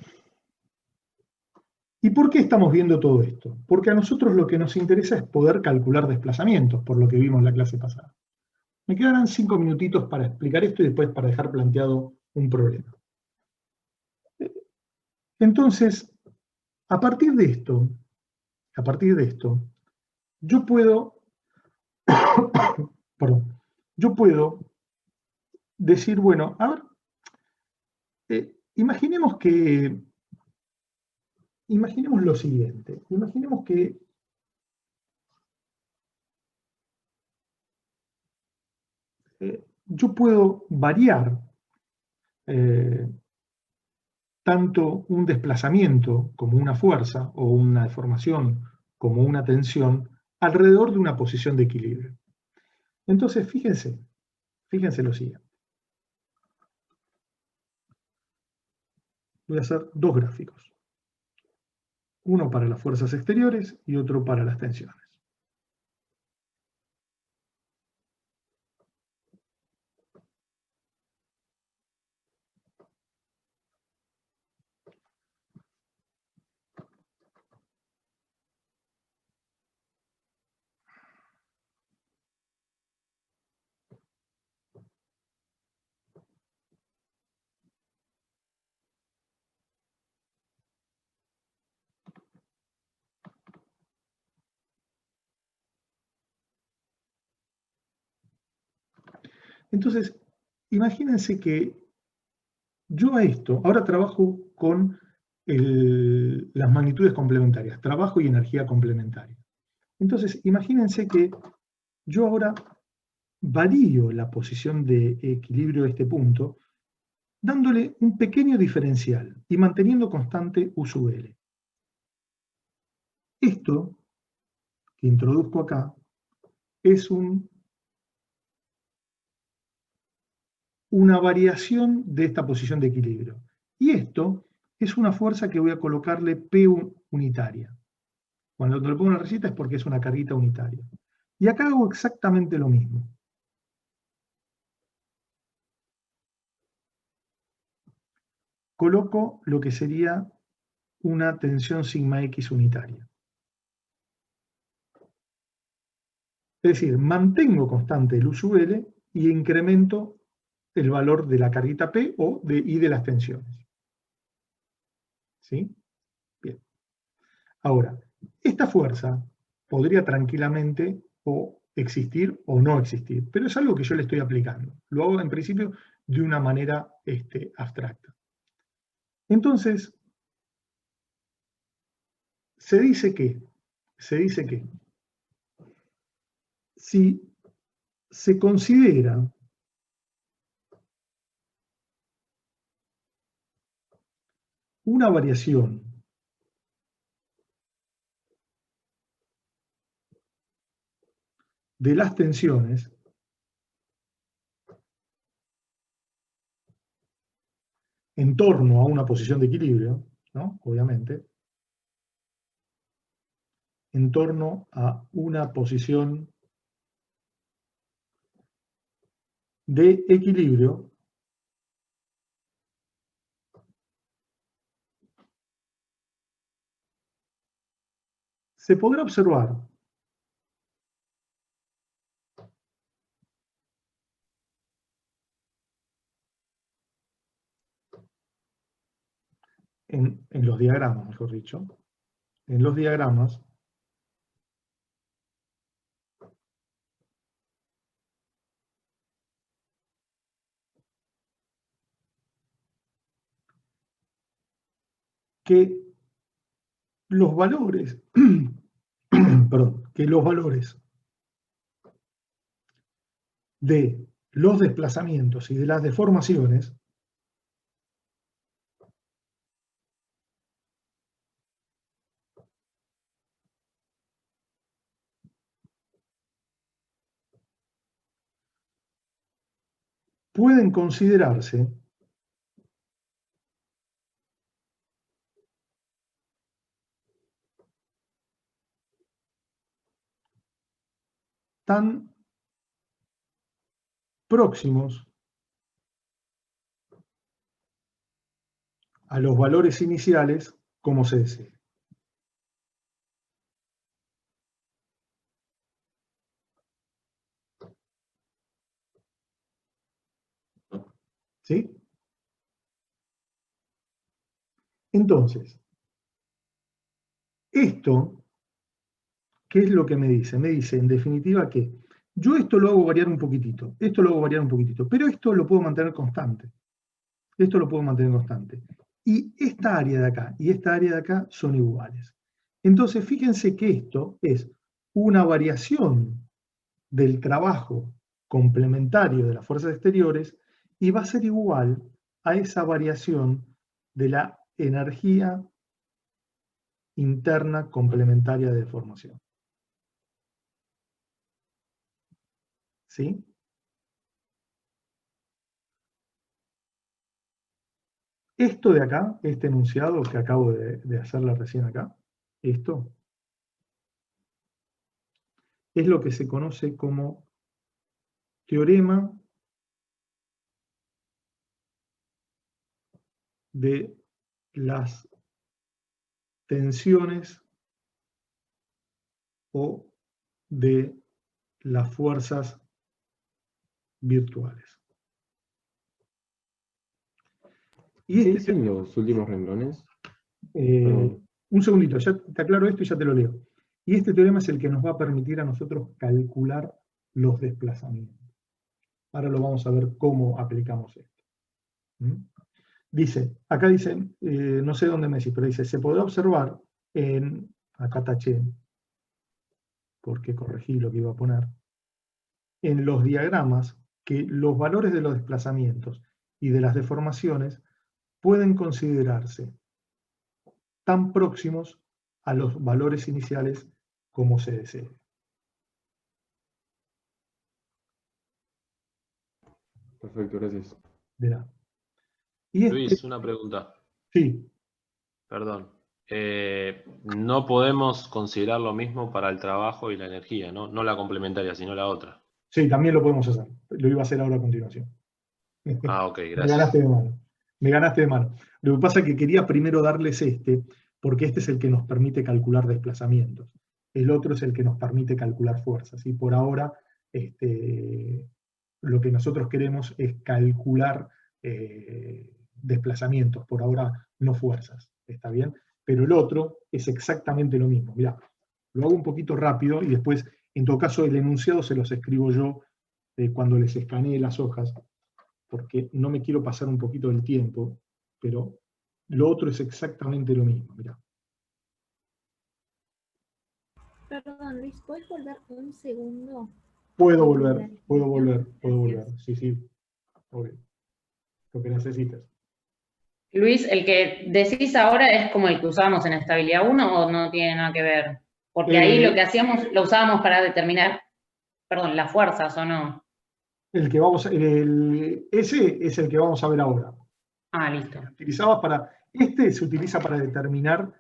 ¿Y por qué estamos viendo todo esto? Porque a nosotros lo que nos interesa es poder calcular desplazamientos, por lo que vimos en la clase pasada. Me quedarán 5 minutitos para explicar esto y después para dejar planteado un problema. Entonces, a partir de esto, yo puedo, yo puedo decir, bueno, a ver, imaginemos lo siguiente, imaginemos que yo puedo variar tanto un desplazamiento como una fuerza o una deformación como una tensión alrededor de una posición de equilibrio. Entonces, fíjense lo siguiente. Voy a hacer dos gráficos. Uno para las fuerzas exteriores y otro para las tensiones. Entonces, imagínense que yo a esto, ahora trabajo con las magnitudes complementarias, trabajo y energía complementaria. Entonces, imagínense que yo ahora varío la posición de equilibrio de este punto, dándole un pequeño diferencial y manteniendo constante U sub L. Esto que introduzco acá es una variación de esta posición de equilibrio. Y esto es una fuerza que voy a colocarle P unitaria. Cuando le pongo una rayita es porque es una carguita unitaria. Y acá hago exactamente lo mismo. Coloco lo que sería una tensión sigma X unitaria. Es decir, mantengo constante el U sub L y incremento el valor de la carguita P y de las tensiones. ¿Sí? Bien. Ahora, esta fuerza podría tranquilamente existir o no existir, pero es algo que yo le estoy aplicando. Lo hago en principio de una manera abstracta. Entonces, se dice que si se considera una variación de las tensiones en torno a una posición de equilibrio, ¿no? Obviamente, en torno a una posición de equilibrio se podrá observar en los diagramas, mejor dicho, en los diagramas que los valores, perdón, que los valores de los desplazamientos y de las deformaciones pueden considerarse tan próximos a los valores iniciales como se desee. ¿Sí? Entonces, esto, ¿qué es lo que me dice? Me dice, en definitiva, que yo esto lo hago variar un poquitito, esto lo hago variar un poquitito, pero esto lo puedo mantener constante. Esto lo puedo mantener constante. Y esta área de acá y esta área de acá son iguales. Entonces, fíjense que esto es una variación del trabajo complementario de las fuerzas exteriores y va a ser igual a esa variación de la energía interna complementaria de deformación. ¿Sí? Esto de acá, este enunciado que acabo de hacerle recién acá, esto es lo que se conoce como teorema de las tensiones o de las fuerzas virtuales. Y ¿Qué dicen los últimos renglones? un segundito, ya te aclaro esto y ya te lo leo. Y este teorema es el que nos va a permitir a nosotros calcular los desplazamientos. Ahora lo vamos a ver cómo aplicamos esto. Dice, acá dice, no sé dónde me decís, pero dice, se podrá observar en, acá taché, porque corregí lo que iba a poner, en los diagramas que los valores de los desplazamientos y de las deformaciones pueden considerarse tan próximos a los valores iniciales como se desee. Perfecto, gracias. De nada. Y Luis, una pregunta. Sí. Perdón. No podemos considerar lo mismo para el trabajo y la energía, ¿no? No la complementaria, sino la otra. Sí, también lo podemos hacer. Lo iba a hacer ahora a continuación. Ah, ok, gracias. Me ganaste de mano. Me ganaste de mano. Lo que pasa es que quería primero darles este, porque este es el que nos permite calcular desplazamientos. El otro es el que nos permite calcular fuerzas. Y por ahora, lo que nosotros queremos es calcular desplazamientos, por ahora no fuerzas. ¿Está bien? Pero el otro es exactamente lo mismo. Mirá, lo hago un poquito rápido y después, en todo caso, el enunciado se los escribo yo cuando les escanee las hojas, porque no me quiero pasar un poquito del tiempo, pero lo otro es exactamente lo mismo. Mirá. Perdón, Luis, ¿puedes volver un segundo? Puedo volver. Sí, obvio. Lo que necesites. Luis, ¿el que decís ahora es como el que usábamos en estabilidad 1 o no tiene nada que ver? Porque ahí lo que hacíamos, lo usábamos para determinar, perdón, las fuerzas, ¿o no? El que vamos, ese es el que vamos a ver ahora. Ah, listo. Este se utiliza para determinar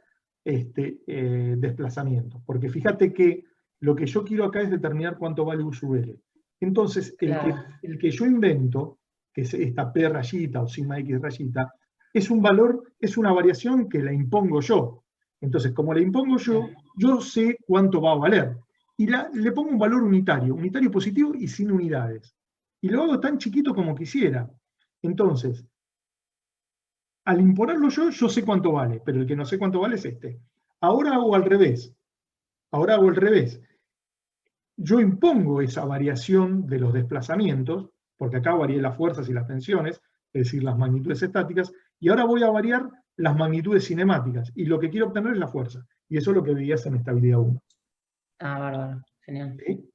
desplazamiento. Porque fíjate que lo que yo quiero acá es determinar cuánto vale U sub L. Entonces, el que yo invento, que es esta P rayita o sigma X rayita, es un valor, es una variación que la impongo yo. Entonces, como la impongo yo sé cuánto va a valer. Y le pongo un valor unitario positivo y sin unidades. Y lo hago tan chiquito como quisiera. Entonces, al imponerlo yo sé cuánto vale, pero el que no sé cuánto vale es este. Ahora hago al revés. Yo impongo esa variación de los desplazamientos, porque acá varié las fuerzas y las tensiones, es decir, las magnitudes estáticas, y ahora voy a variar las magnitudes cinemáticas, y lo que quiero obtener es la fuerza. Y eso es lo que veías en estabilidad 1. Ah, bárbaro. Genial. ¿Sí?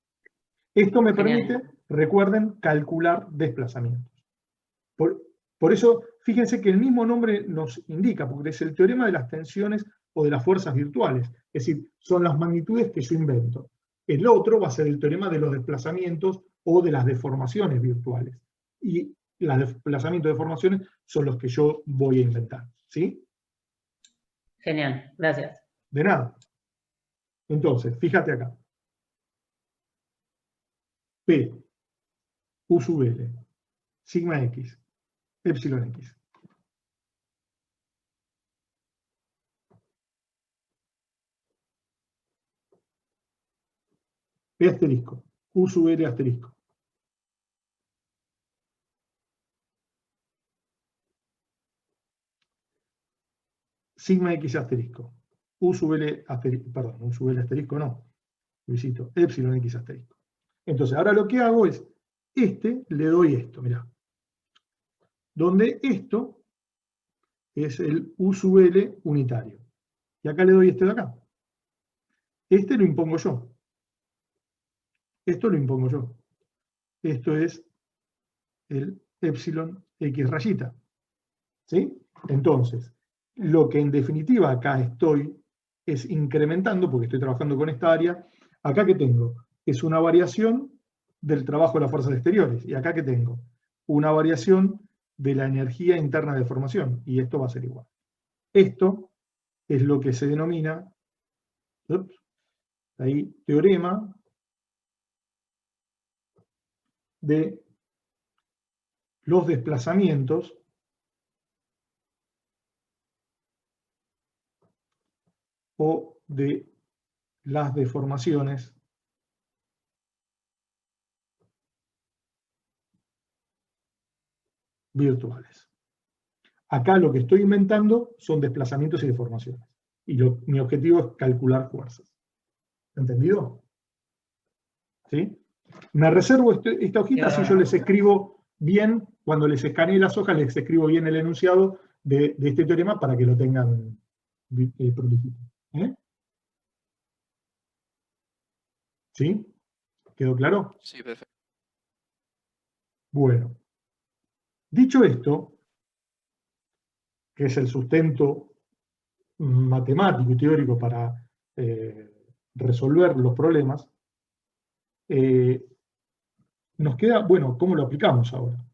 Esto me permite, recuerden, calcular desplazamientos. Por eso, fíjense que el mismo nombre nos indica, porque es el teorema de las tensiones o de las fuerzas virtuales. Es decir, son las magnitudes que yo invento. El otro va a ser el teorema de los desplazamientos o de las deformaciones virtuales. Y los desplazamientos de deformaciones son los que yo voy a inventar. ¿Sí? Genial, gracias. De nada. Entonces, fíjate acá. P, U sub L, sigma X, epsilon X. P asterisco, U sub L asterisco. Sigma X asterisco, U sub L asterisco, perdón, U sub L asterisco no, Luisito, epsilon X asterisco. Entonces, ahora lo que hago es, le doy esto, mirá. Donde esto es el U sub L unitario. Y acá le doy este de acá. Este lo impongo yo. Esto lo impongo yo. Esto es el epsilon X rayita. ¿Sí? Entonces, lo que en definitiva acá estoy es incrementando, porque estoy trabajando con esta área. Acá que tengo es una variación del trabajo de las fuerzas exteriores. Y acá que tengo una variación de la energía interna de formación. Y esto va a ser igual. Esto es lo que se denomina, teorema de los desplazamientos o de las deformaciones virtuales. Acá lo que estoy inventando son desplazamientos y deformaciones. Y mi objetivo es calcular fuerzas. ¿Entendido? ¿Sí? Me reservo esta hojita si yo les escribo bien, cuando les escanee las hojas, les escribo bien el enunciado de este teorema para que lo tengan prolijito. ¿Sí? ¿Quedó claro? Sí, perfecto. Bueno. Dicho esto, que es el sustento matemático y teórico para resolver los problemas, nos queda, bueno, ¿cómo lo aplicamos ahora?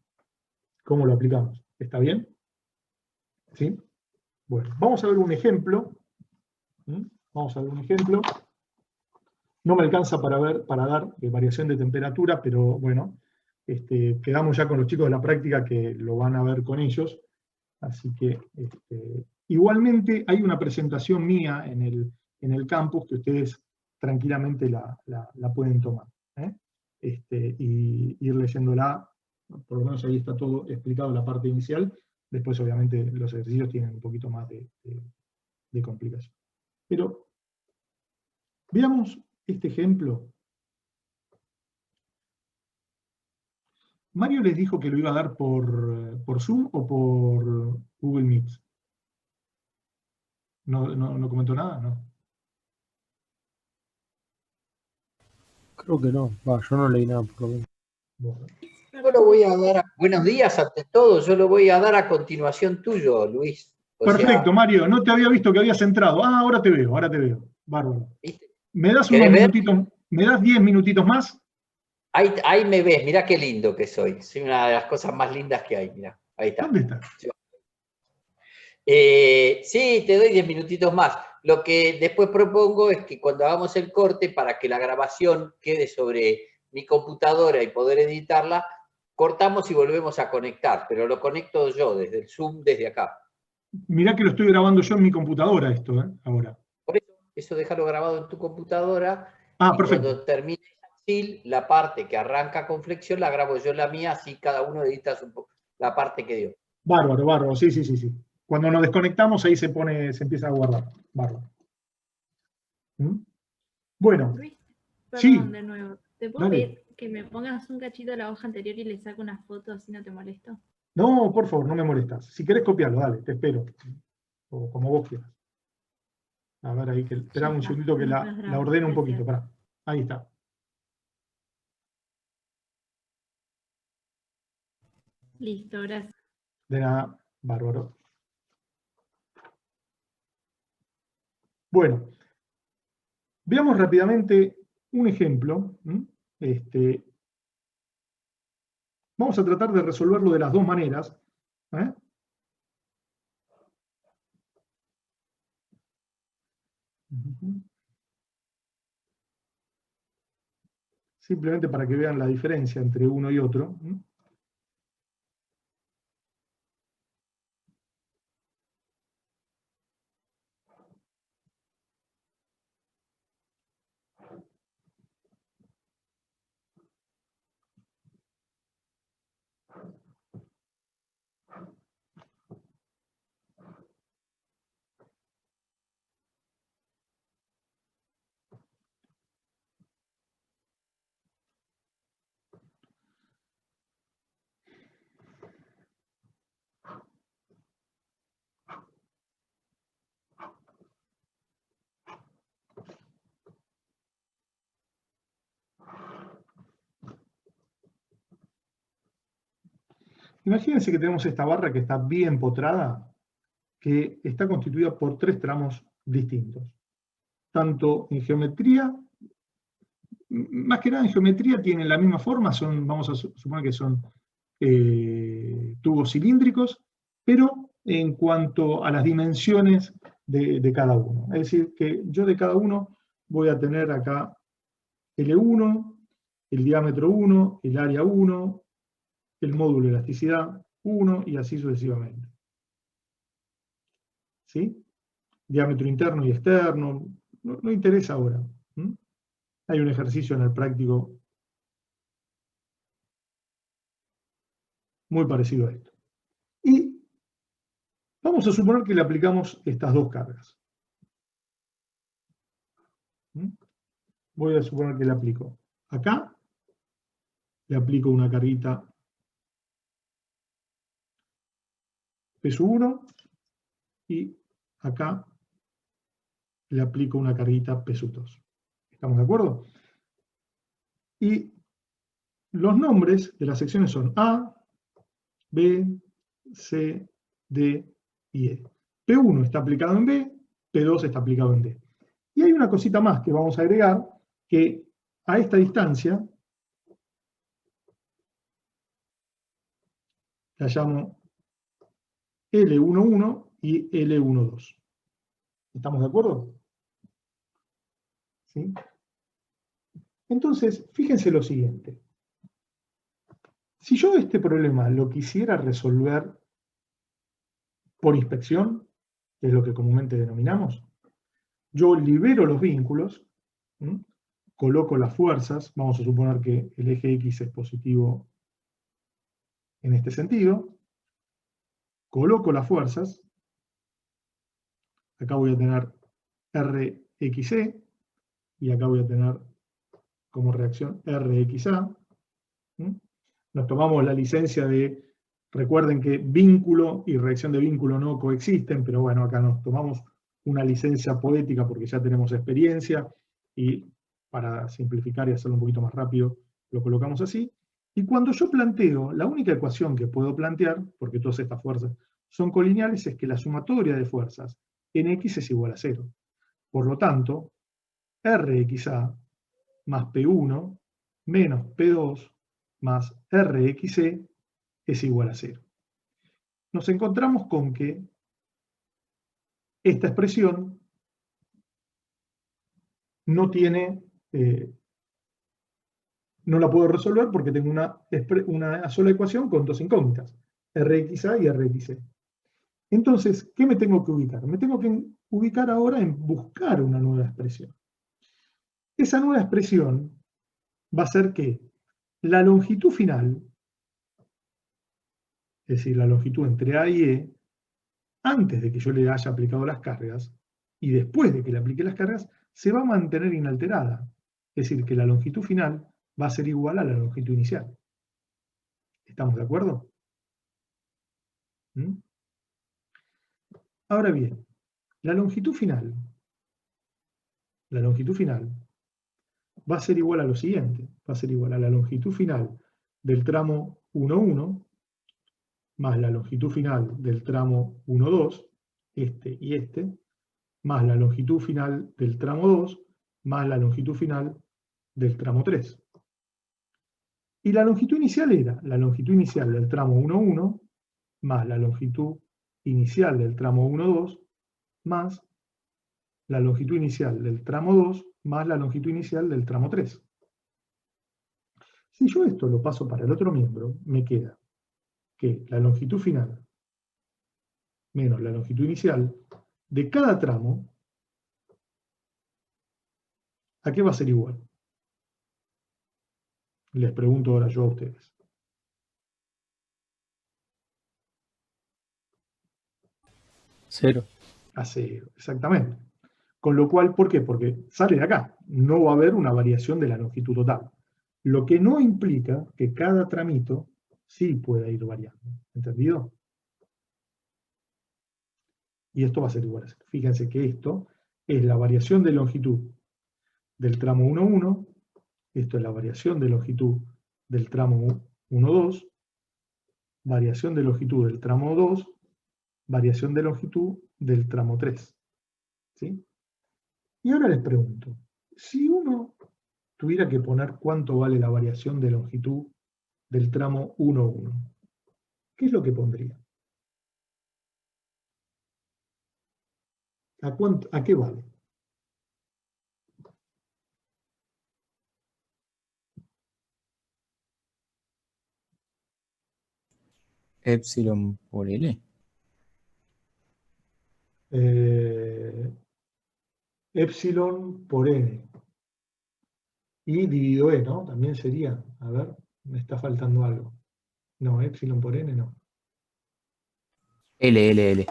¿Cómo lo aplicamos? ¿Está bien? ¿Sí? Bueno, vamos a ver un ejemplo. Vamos a ver un ejemplo. No me alcanza para dar variación de temperatura, pero bueno, quedamos ya con los chicos de la práctica que lo van a ver con ellos. Así que, igualmente hay una presentación mía en el campus que ustedes tranquilamente la pueden tomar. Y ir leyéndola, por lo menos ahí está todo explicado en la parte inicial. Después, obviamente, los ejercicios tienen un poquito más de complicación. Pero, veamos este ejemplo. ¿Mario les dijo que lo iba a dar por Zoom o por Google Meet? ¿No comentó nada? No. Creo que no. Yo no leí nada por lo menos. Bueno. Perdón. lo voy a dar, buenos días ante todo, yo lo voy a dar a continuación tuyo, Luis. Perfecto, Mario, no te había visto que habías entrado. Ah, ahora te veo. Bárbaro. ¿viste? ¿Me das ¿Querés unos ver? minutitos, me das 10 minutitos más? Ahí me ves, mirá qué lindo que soy. Soy una de las cosas más lindas que hay, mirá. Ahí está. ¿Dónde estás? Sí, te doy 10 minutitos más. Lo que después propongo es que cuando hagamos el corte, para que la grabación quede sobre mi computadora y poder editarla, cortamos y volvemos a conectar, pero lo conecto yo desde el Zoom, desde acá. Mirá que lo estoy grabando yo en mi computadora esto, ahora. Por eso déjalo grabado en tu computadora. Ah, y perfecto. Cuando termine la parte que arranca con flexión, la grabo yo en la mía, así cada uno edita la parte que dio. Bárbaro, sí. Cuando nos desconectamos ahí se empieza a guardar. Bárbaro. Bueno, Luis, sí. perdón de nuevo. ¿Te puedo Dale. pedir que me pongas un cachito de la hoja anterior y le saco una foto así no te molesto? No, por favor, no me molestas. Si querés copiarlo, dale, te espero. O como vos quieras. A ver ahí, esperá un segundito que la ordeno un poquito. Pará. Ahí está. Listo, gracias. De nada, bárbaro. Bueno, veamos rápidamente un ejemplo. Vamos a tratar de resolverlo de las dos maneras. Simplemente para que vean la diferencia entre uno y otro. Imagínense que tenemos esta barra que está bien potrada, que está constituida por 3 tramos distintos. Tanto en geometría, más que nada en geometría tienen la misma forma, vamos a suponer que son tubos cilíndricos, pero en cuanto a las dimensiones de cada uno. Es decir, que yo de cada uno voy a tener acá L1, el diámetro 1, el área 1, el módulo de elasticidad 1 y así sucesivamente. ¿Sí? Diámetro interno y externo, no interesa ahora. Hay un ejercicio en el práctico muy parecido a esto. Y vamos a suponer que le aplicamos estas dos cargas. Voy a suponer que le aplico acá, le aplico una carguita peso 1 y acá le aplico una carguita peso 2. ¿Estamos de acuerdo? Y los nombres de las secciones son A, B, C, D y E. P1 está aplicado en B, P2 está aplicado en D. Y hay una cosita más que vamos a agregar, que a esta distancia la llamo L11 y L12. ¿Estamos de acuerdo? ¿Sí? Entonces, fíjense lo siguiente. Si yo este problema lo quisiera resolver por inspección, que es lo que comúnmente denominamos, yo libero los vínculos, coloco las fuerzas, vamos a suponer que el eje X es positivo en este sentido, coloco las fuerzas, acá voy a tener RXE, y acá voy a tener como reacción RXA. Nos tomamos la licencia de, recuerden que vínculo y reacción de vínculo no coexisten, pero bueno, acá nos tomamos una licencia poética porque ya tenemos experiencia, y para simplificar y hacerlo un poquito más rápido, lo colocamos así. Y cuando yo planteo, la única ecuación que puedo plantear, porque todas estas fuerzas son colineales, es que la sumatoria de fuerzas en X es igual a 0. Por lo tanto, Rxa más P1 menos P2 más Rxe es igual a 0. Nos encontramos con que esta expresión no tiene, no la puedo resolver porque tengo una sola ecuación con dos incógnitas, Rxa y Rxe. Entonces, ¿qué me tengo que ubicar? Me tengo que ubicar ahora en buscar una nueva expresión. Esa nueva expresión va a ser que la longitud final, es decir, la longitud entre A y E, antes de que yo le haya aplicado las cargas, y después de que le aplique las cargas, se va a mantener inalterada. Es decir, que la longitud final va a ser igual a la longitud inicial. ¿Estamos de acuerdo? ¿Mm? Ahora bien, la longitud final va a ser igual a lo siguiente. Va a ser igual a la longitud final del tramo 1,1 más la longitud final del tramo 1,2, este y este, más la longitud final del tramo 2, más la longitud final del tramo 3. Y la longitud inicial era la longitud inicial del tramo 1,1 más la longitud inicial del tramo 1,2 más la longitud inicial del tramo 2 más la longitud inicial del tramo 3. Si yo esto lo paso para el otro miembro, me queda que la longitud final menos la longitud inicial de cada tramo, ¿a qué va a ser igual? Les pregunto ahora yo a ustedes. Cero. A 0, exactamente. Con lo cual, ¿por qué? Porque sale de acá. No va a haber una variación de la longitud total. Lo que no implica que cada tramito sí pueda ir variando. ¿Entendido? Y esto va a ser igual a 0. Fíjense que esto es la variación de longitud del tramo 1,1. Esto es la variación de longitud del tramo 1,2. Variación de longitud del tramo 2. Variación de longitud del tramo 3. ¿Sí? Y ahora les pregunto, si uno tuviera que poner cuánto vale la variación de longitud del tramo 1,1, ¿qué es lo que pondría? ¿A qué vale? Epsilon por L. Epsilon por N. Y dividido E, ¿no? También sería, a ver, me está faltando algo. No, Epsilon por N no. L.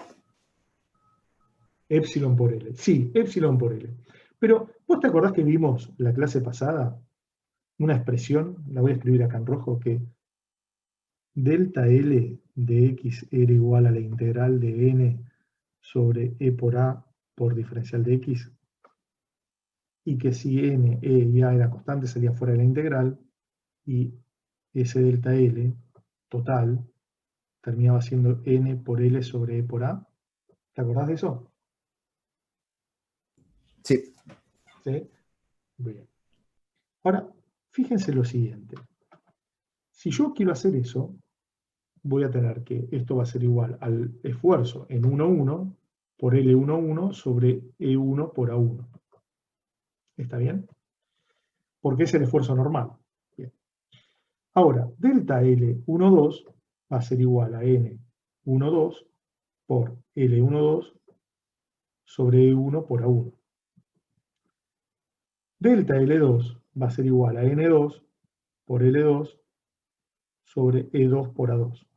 Epsilon por L. Sí, Epsilon por L. Pero, ¿vos te acordás que vimos la clase pasada una expresión, la voy a escribir acá en rojo, que delta L de X era igual a la integral de N sobre E por A por diferencial de X? Y que si N, E y A era constante sería fuera de la integral, y ese delta L total terminaba siendo N por L sobre E por A. ¿Te acordás de eso? Sí. ¿Sí? Bien. Ahora, fíjense lo siguiente. Si yo quiero hacer eso, voy a tener que esto va a ser igual al esfuerzo en 1,1 por L11 sobre E1 por A1. ¿Está bien? Porque es el esfuerzo normal. Bien. Ahora, delta L12 va a ser igual a N12 por L12 sobre E1 por A1. Delta L2 va a ser igual a N2 por L2 sobre E2 por A2.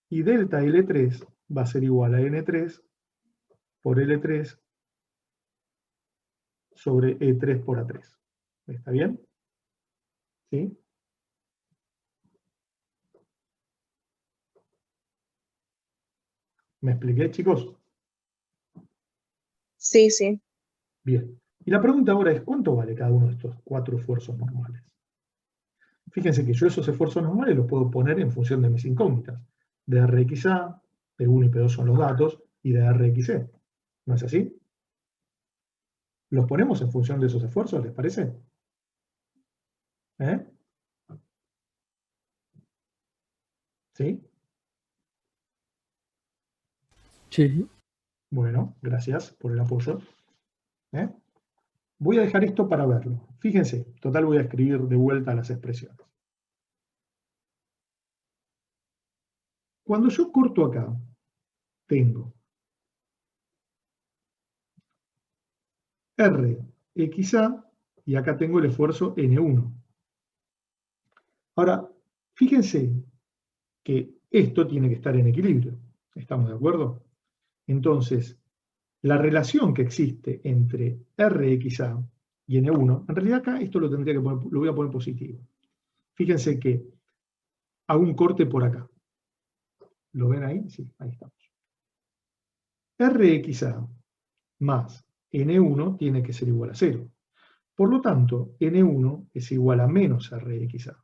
Y delta L3 va a ser igual a N3 por L3 sobre E3 por A3. ¿Está bien? ¿Sí? ¿Me expliqué, chicos? Sí, sí. Bien. Y la pregunta ahora es, ¿cuánto vale cada uno de estos 4 esfuerzos normales? Fíjense que yo esos esfuerzos normales los puedo poner en función de mis incógnitas. De RXA, P1 y P2 son los datos, y de RXE. ¿No es así? ¿Los ponemos en función de esos esfuerzos, les parece? ¿Eh? ¿Sí? Sí. Bueno, gracias por el apoyo. ¿Eh? Voy a dejar esto para verlo. Fíjense, total voy a escribir de vuelta las expresiones. Cuando yo corto acá, tengo RXA y acá tengo el esfuerzo N1. Ahora, fíjense que esto tiene que estar en equilibrio. ¿Estamos de acuerdo? Entonces, la relación que existe entre RXA y N1, en realidad acá esto lo voy a poner positivo. Fíjense que hago un corte por acá. ¿Lo ven ahí? Sí, ahí estamos. RXA más N1 tiene que ser igual a 0. Por lo tanto, N1 es igual a menos RXA.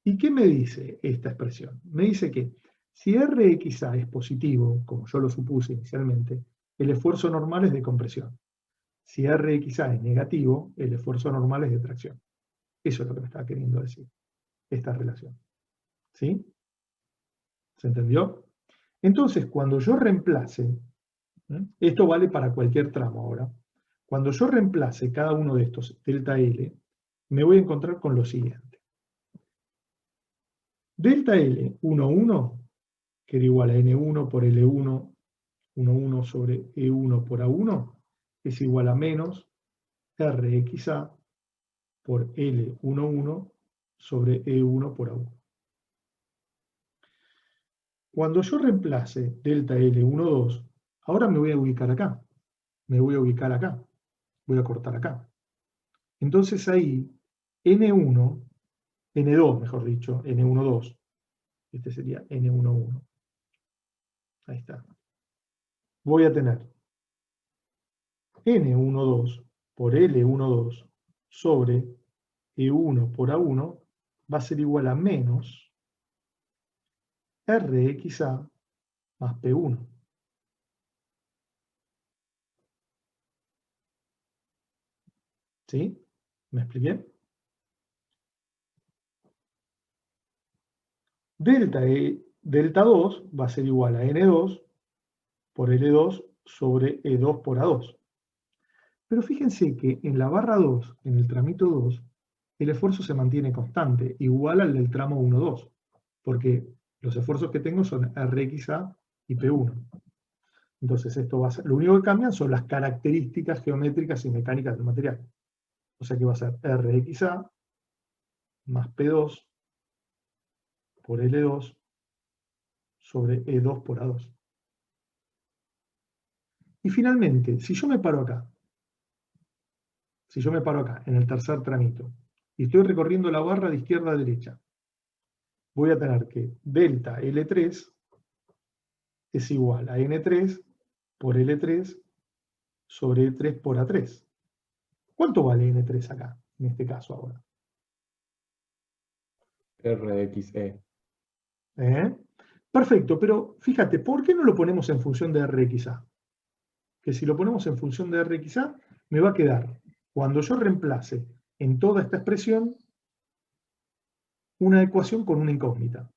¿Y qué me dice esta expresión? Me dice que si RXA es positivo, como yo lo supuse inicialmente, el esfuerzo normal es de compresión. Si RXA es negativo, el esfuerzo normal es de tracción. Eso es lo que me estaba queriendo decir, esta relación. ¿Sí? ¿Se entendió? Entonces, cuando yo reemplace, esto vale para cualquier tramo ahora, cuando yo reemplace cada uno de estos delta L, me voy a encontrar con lo siguiente. Delta L 1,1, que era igual a N1 por L1, 1,1 sobre E1 por A1, es igual a menos RXA por L11 sobre E1 por A1. Cuando yo reemplace delta L12, ahora me voy a ubicar acá. Me voy a ubicar acá. Voy a cortar acá. Entonces ahí, N2, mejor dicho, N12, este sería N11. Ahí está. Voy a tener N12 por L12 sobre E1 por A1 va a ser igual a menos RXA más P1. ¿Sí? ¿Me expliqué? Delta 2 va a ser igual a N2 por L2 sobre E2 por A2. Pero fíjense que en la barra 2, en el tramito 2, el esfuerzo se mantiene constante, igual al del tramo 1-2, porque los esfuerzos que tengo son RXA y P1. Entonces esto va a ser, lo único que cambian son las características geométricas y mecánicas del material. O sea que va a ser RXA más P2 por L2 sobre E2 por A2. Y finalmente, si yo me paro acá, en el tercer tramito, y estoy recorriendo la barra de izquierda a derecha, voy a tener que delta L3 es igual a N3 por L3 sobre E3 por A3. ¿Cuánto vale N3 acá, en este caso ahora? RXE. Perfecto, pero fíjate, ¿por qué no lo ponemos en función de RXA? Que si lo ponemos en función de RXA, me va a quedar, cuando yo reemplace en toda esta expresión, una ecuación con una incógnita.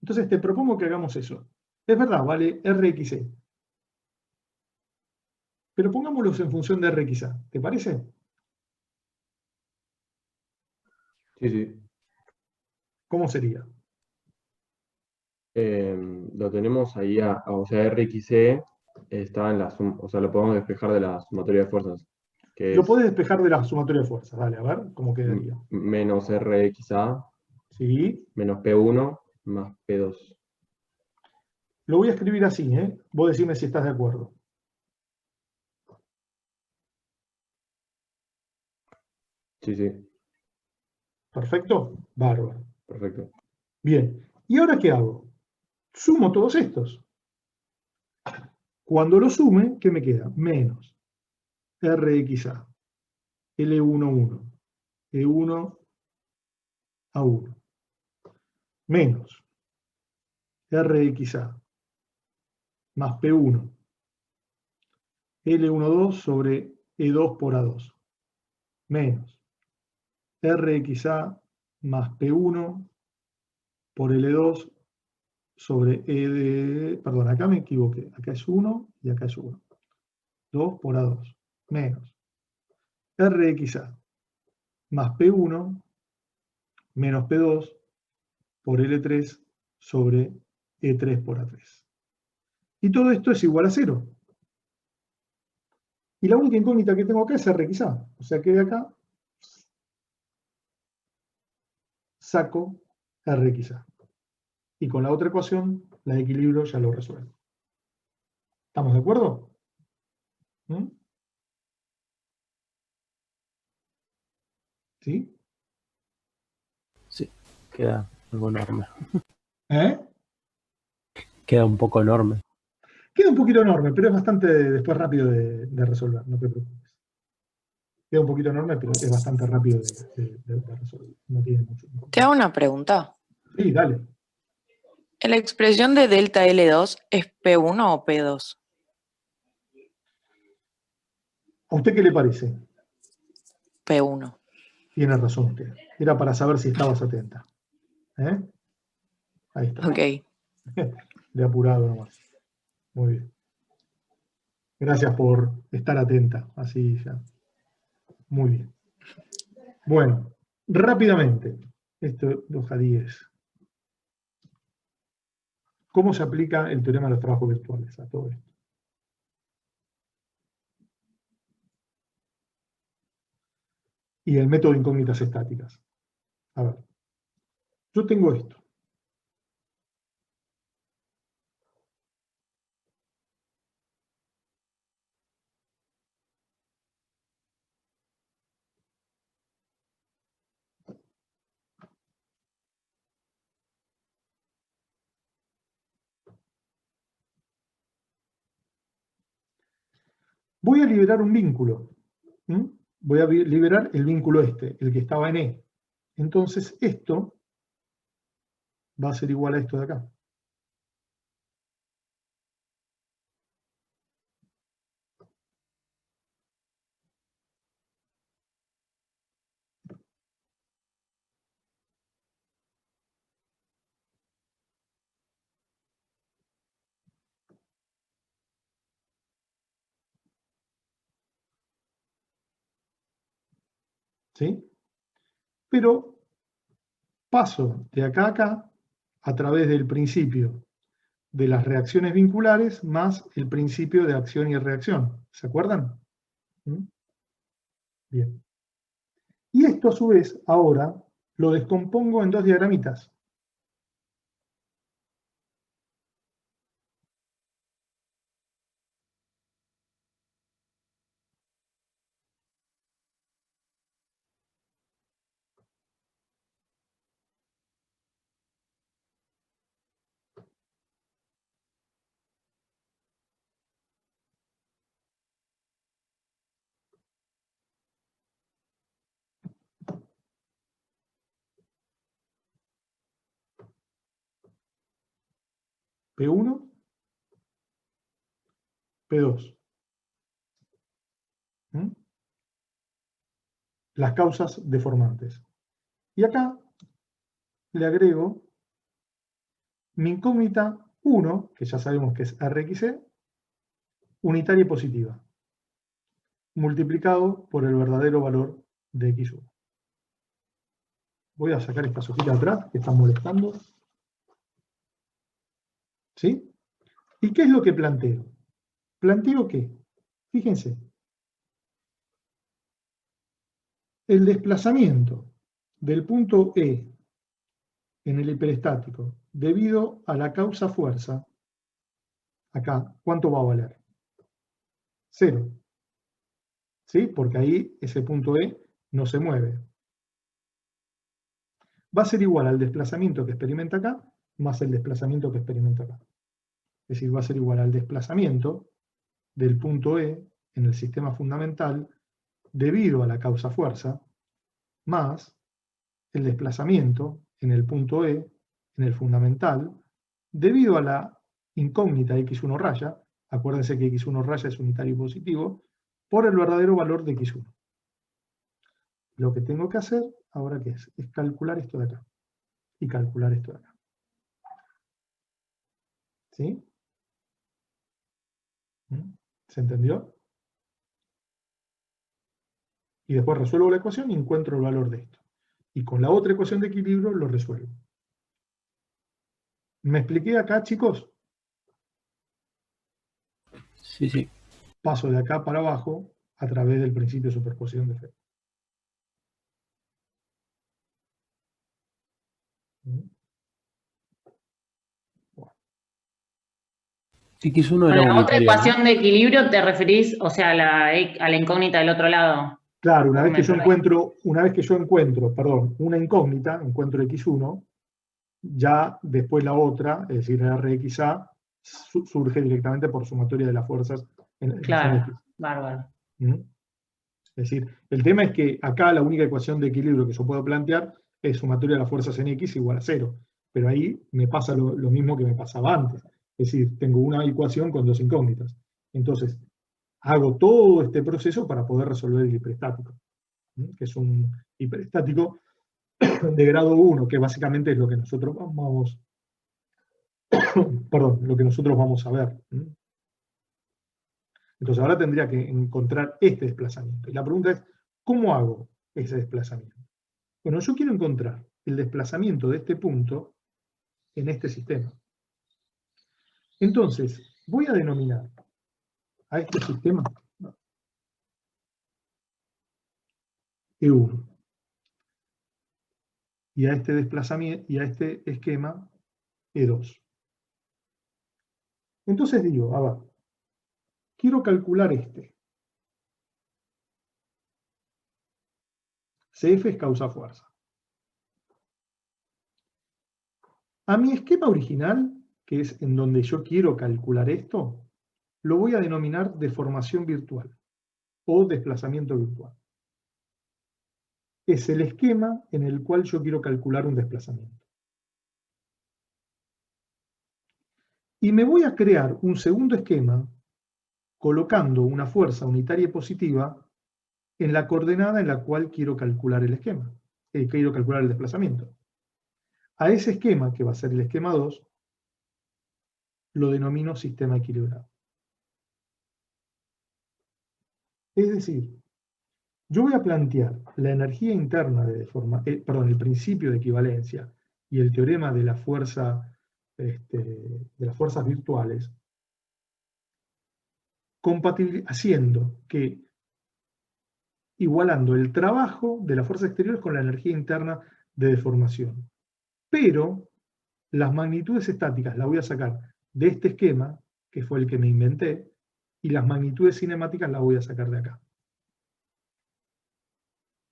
Entonces te propongo que hagamos eso. Es verdad, vale RXE. Pero pongámoslos en función de RXA. ¿Te parece? Sí, sí. ¿Cómo sería? Lo tenemos ahí, o sea, RXE está en la o sea, lo podemos despejar de la sumatoria de fuerzas. Que Lo es podés despejar de la sumatoria de fuerzas. Dale, a ver cómo quedaría. menos RXA, Sí. menos P1 más P2. Lo voy a escribir así, ¿eh? Vos decime si estás de acuerdo. Sí, sí. ¿Perfecto? Bárbaro. Perfecto. Bien. ¿Y ahora qué hago? Sumo todos estos. Cuando lo sume, ¿qué me queda? Menos RXA, L11, E1 A1 menos RXA más P1 L12 sobre E2 por A2 menos RXA más P1 por L2 sobre E de... Perdón, acá me equivoqué. Acá es 1 y acá es 1. 2 por A2 menos RXA más P1 menos P2 por L3 sobre E3 por A3. Y todo esto es igual a 0. Y la única incógnita que tengo acá es RXA. O sea que de acá saco RXA. Y con la otra ecuación, la de equilibrio ya lo resuelvo. ¿Estamos de acuerdo? ¿Mm? ¿Sí? Sí, queda algo enorme. ¿Eh? Queda un poco enorme. Queda un poquito enorme, pero es bastante después rápido de resolver, no te preocupes. Queda un poquito enorme, pero es bastante rápido de resolver. No tiene mucho. Te hago una pregunta. Sí, dale. ¿La expresión de delta L2 es P1 o P2? ¿A usted qué le parece? P1. Tiene razón usted. Era para saber si estabas atenta. ¿Eh? Ahí está. Ok. De apurado nomás. Muy bien. Gracias por estar atenta. Así ya. Muy bien. Bueno, rápidamente. Esto es hoja 10. ¿Cómo se aplica el teorema de los trabajos virtuales a todo esto? Y el método de incógnitas estáticas. A ver. Yo tengo esto. Voy a liberar un vínculo. Voy a liberar el vínculo este, el que estaba en E. Entonces esto va a ser igual a esto de acá. ¿Sí? Pero paso de acá a acá a través del principio de las reacciones vinculares más el principio de acción y reacción. ¿Se acuerdan? Bien. Y esto a su vez ahora lo descompongo en dos diagramitas. P1, P2. Las causas deformantes. Y acá le agrego mi incógnita 1, que ya sabemos que es RXE, unitaria y positiva, multiplicado por el verdadero valor de X1. Voy a sacar estas hojitas atrás que están molestando. ¿Sí? ¿Y qué es lo que planteo? Planteo que, fíjense, el desplazamiento del punto E en el hiperestático debido a la causa fuerza, acá, ¿cuánto va a valer? 0. ¿Sí? Porque ahí ese punto E no se mueve. Va a ser igual al desplazamiento que experimenta acá más el desplazamiento que experimenta acá. Es decir, va a ser igual al desplazamiento del punto E en el sistema fundamental debido a la causa fuerza más el desplazamiento en el punto E, en el fundamental, debido a la incógnita x1 raya, acuérdense que x1 raya es unitario positivo, por el verdadero valor de x1. Lo que tengo que hacer, ahora ¿qué es? Es calcular esto de acá. Y calcular esto de acá. ¿Sí? ¿Se entendió? Y después resuelvo la ecuación y encuentro el valor de esto. Y con la otra ecuación de equilibrio lo resuelvo. ¿Me expliqué acá, chicos? Sí, sí. Paso de acá para abajo a través del principio de superposición de efectos. X1 Con era la otra unitario, ¿no? ecuación de equilibrio te referís, o sea, a la incógnita del otro lado. Claro, una vez que yo Me encuentro, una incógnita, encuentro x1, ya después la otra, es decir, Rxa, surge directamente por sumatoria de las fuerzas en Claro, X. bárbaro. Es decir, el tema es que acá la única ecuación de equilibrio que yo puedo plantear es sumatoria de las fuerzas en X igual a 0. Pero ahí me pasa lo mismo que me pasaba antes. Es decir, tengo una ecuación con dos incógnitas. Entonces, hago todo este proceso para poder resolver el hiperestático, que es un hiperestático de grado 1, que básicamente es lo que nosotros vamos, lo que nosotros vamos a ver. Entonces ahora tendría que encontrar este desplazamiento. Y la pregunta es, ¿cómo hago ese desplazamiento? Bueno, yo quiero encontrar el desplazamiento de este punto en este sistema. Entonces, voy a denominar a este sistema E1. Y a este desplazamiento, y a este esquema E2. Entonces digo, a ver, quiero calcular este. CF es causa-fuerza. A mi esquema original, que es en donde yo quiero calcular esto, lo voy a denominar deformación virtual o desplazamiento virtual. Es el esquema en el cual yo quiero calcular un desplazamiento. Y me voy a crear un segundo esquema colocando una fuerza unitaria positiva en la coordenada en la cual quiero calcular el esquema, quiero calcular el desplazamiento. A ese esquema, que va a ser el esquema 2, lo denomino sistema equilibrado. Es decir, yo voy a plantear la energía interna de el principio de equivalencia y el teorema de la fuerza, de las fuerzas virtuales, haciendo que igualando el trabajo de las fuerzas exteriores con la energía interna de deformación. Pero las magnitudes estáticas las voy a sacar de este esquema, que fue el que me inventé, y las magnitudes cinemáticas las voy a sacar de acá.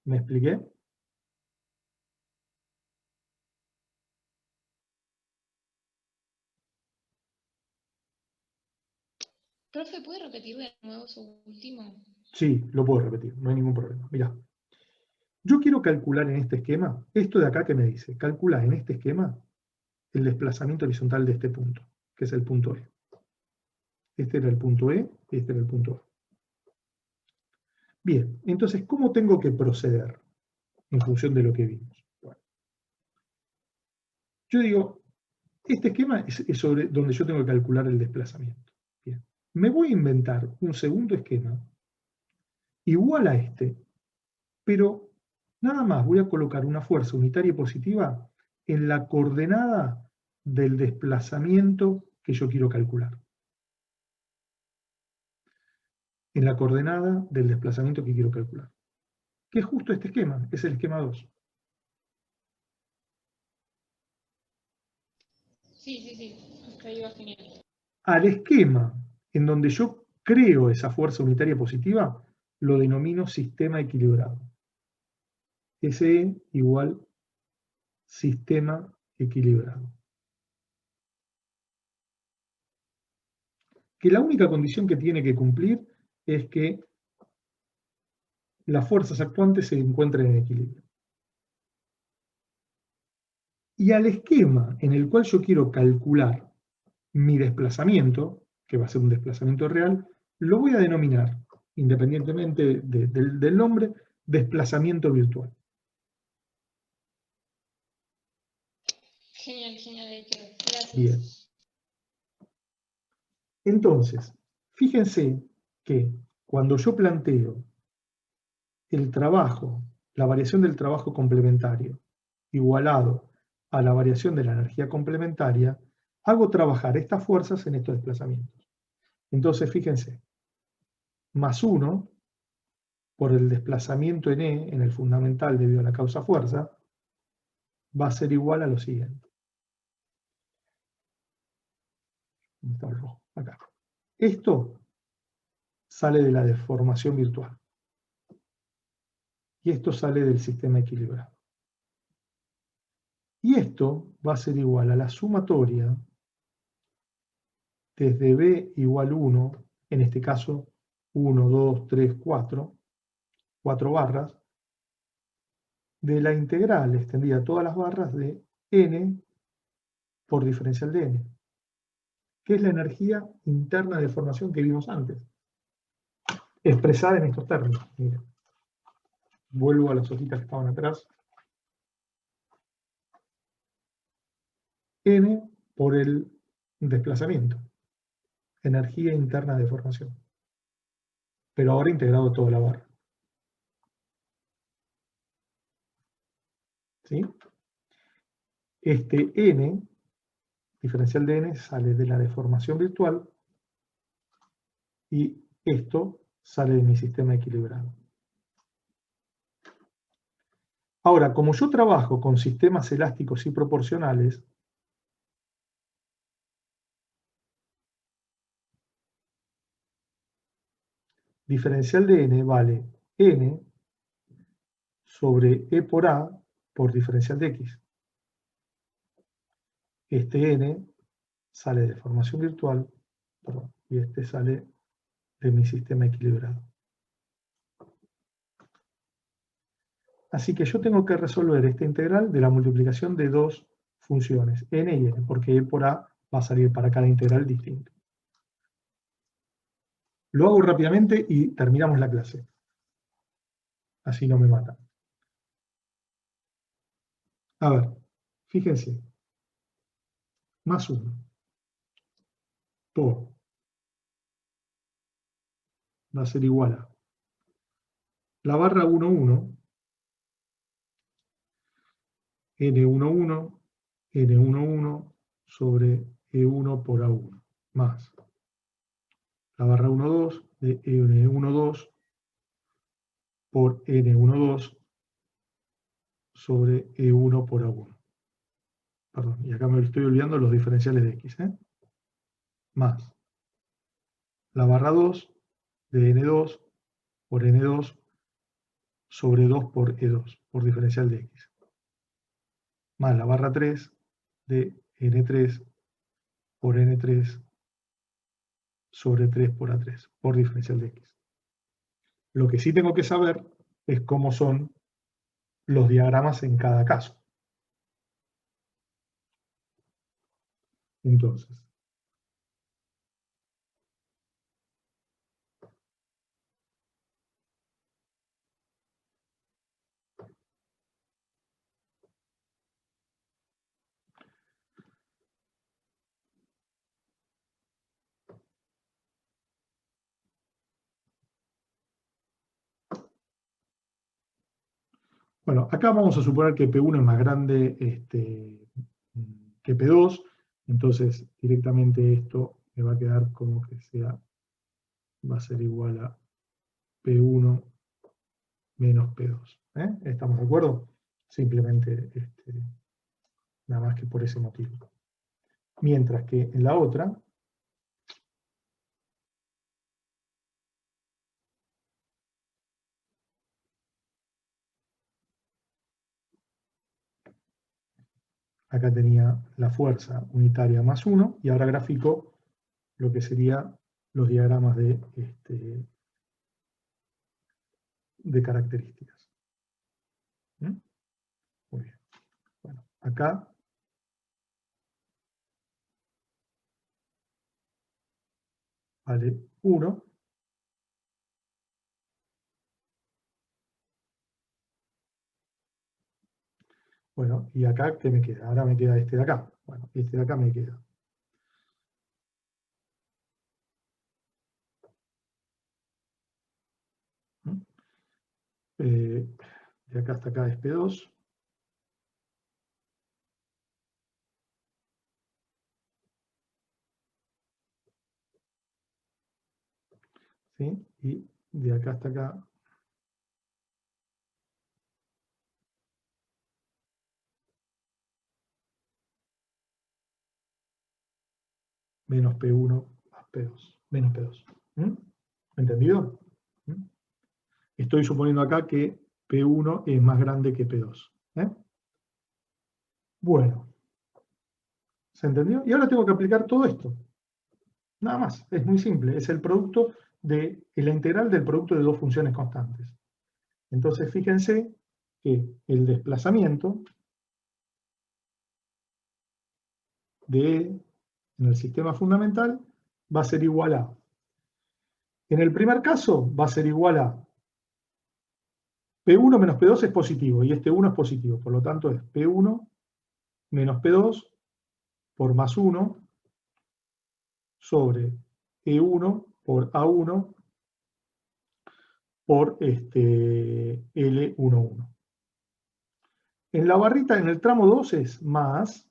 ¿Me expliqué? Profe, ¿puede repetir de nuevo su último? Sí, lo puedo repetir, no hay ningún problema. Mirá, yo quiero calcular en este esquema, esto de acá que me dice, calcula en este esquema el desplazamiento horizontal de este punto, que es el punto E. Este era el punto E, este era el punto A. Bien, entonces, ¿cómo tengo que proceder en función de lo que vimos? Bueno, yo digo, este esquema es sobre donde yo tengo que calcular el desplazamiento. Bien, me voy a inventar un segundo esquema igual a este, pero nada más voy a colocar una fuerza unitaria positiva en la coordenada del desplazamiento que yo quiero calcular. En la coordenada del desplazamiento que quiero calcular. Que es justo este esquema, es el esquema 2. Sí. Hasta ahí va genial. Al esquema en donde yo creo esa fuerza unitaria positiva, lo denomino sistema equilibrado. SE igual sistema equilibrado. Que la única condición que tiene que cumplir es que las fuerzas actuantes se encuentren en equilibrio. Y al esquema en el cual yo quiero calcular mi desplazamiento, que va a ser un desplazamiento real, lo voy a denominar, independientemente del nombre, desplazamiento virtual. Genial, genial. Gracias. Bien. Entonces, fíjense que cuando yo planteo el trabajo, la variación del trabajo complementario, igualado a la variación de la energía complementaria, hago trabajar estas fuerzas en estos desplazamientos. Entonces, fíjense, más 1 por el desplazamiento en E, en el fundamental debido a la causa fuerza, va a ser igual a lo siguiente. ¿Dónde está el rojo? Acá. Esto sale de la deformación virtual. Y esto sale del sistema equilibrado. Y esto va a ser igual a la sumatoria desde B igual 1, en este caso 1, 2, 3, 4, 4 barras, de la integral extendida a todas las barras de n por diferencial de n, que es la energía interna de deformación que vimos antes, expresada en estos términos. Mira. Vuelvo a las hojitas que estaban atrás. N por el desplazamiento, energía interna de deformación, pero ahora integrado toda la barra. ¿Sí? Este n, diferencial de n, sale de la deformación virtual y esto sale de mi sistema equilibrado. Ahora, como yo trabajo con sistemas elásticos y proporcionales, diferencial de n vale n sobre e por a por diferencial de x. Este n sale de deformación virtual, perdón, y este sale de mi sistema equilibrado. Así que yo tengo que resolver esta integral de la multiplicación de dos funciones, n y n, porque e por a va a salir para cada integral distinto. Lo hago rápidamente y terminamos la clase. Así no me matan. A ver, fíjense. Más 1 por va a ser igual a la barra 1, 1, N11, N11 sobre E1 por A1, más la barra 12 de N12 por N12 sobre E1 por A1. Perdón, y acá me estoy olvidando los diferenciales de X, más la barra 2 de N2 por N2 sobre 2 por E2, por diferencial de X. Más la barra 3 de N3 por N3 sobre 3 por A3, por diferencial de X. Lo que sí tengo que saber es cómo son los diagramas en cada caso. Entonces, bueno, acá vamos a suponer que P1 es más grande que P2, entonces directamente esto me va a quedar como que sea, va a ser igual a P1 menos P2. ¿Estamos de acuerdo? Simplemente nada más que por ese motivo. Mientras que en la otra, acá tenía la fuerza unitaria más 1, y ahora grafico lo que serían los diagramas de características. Muy bien. Bueno, acá vale 1. Bueno, y acá, ¿qué me queda? Ahora me queda este de acá. Bueno, este de acá me queda. De acá hasta acá es P2. ¿Sí? Y de acá hasta acá menos P1 más P2. Menos P2. ¿Entendido? Estoy suponiendo acá que P1 es más grande que P2. Bueno. ¿Se entendió? Y ahora tengo que aplicar todo esto. Nada más. Es muy simple. Es el producto de la integral del producto de dos funciones constantes. Entonces, fíjense que el desplazamiento en el sistema fundamental va a ser igual a, en el primer caso va a ser igual a P1 menos P2 es positivo, y este 1 es positivo, por lo tanto es P1 menos P2 por más 1 sobre E1 por A1 por L11. En la barrita, en el tramo 2 es más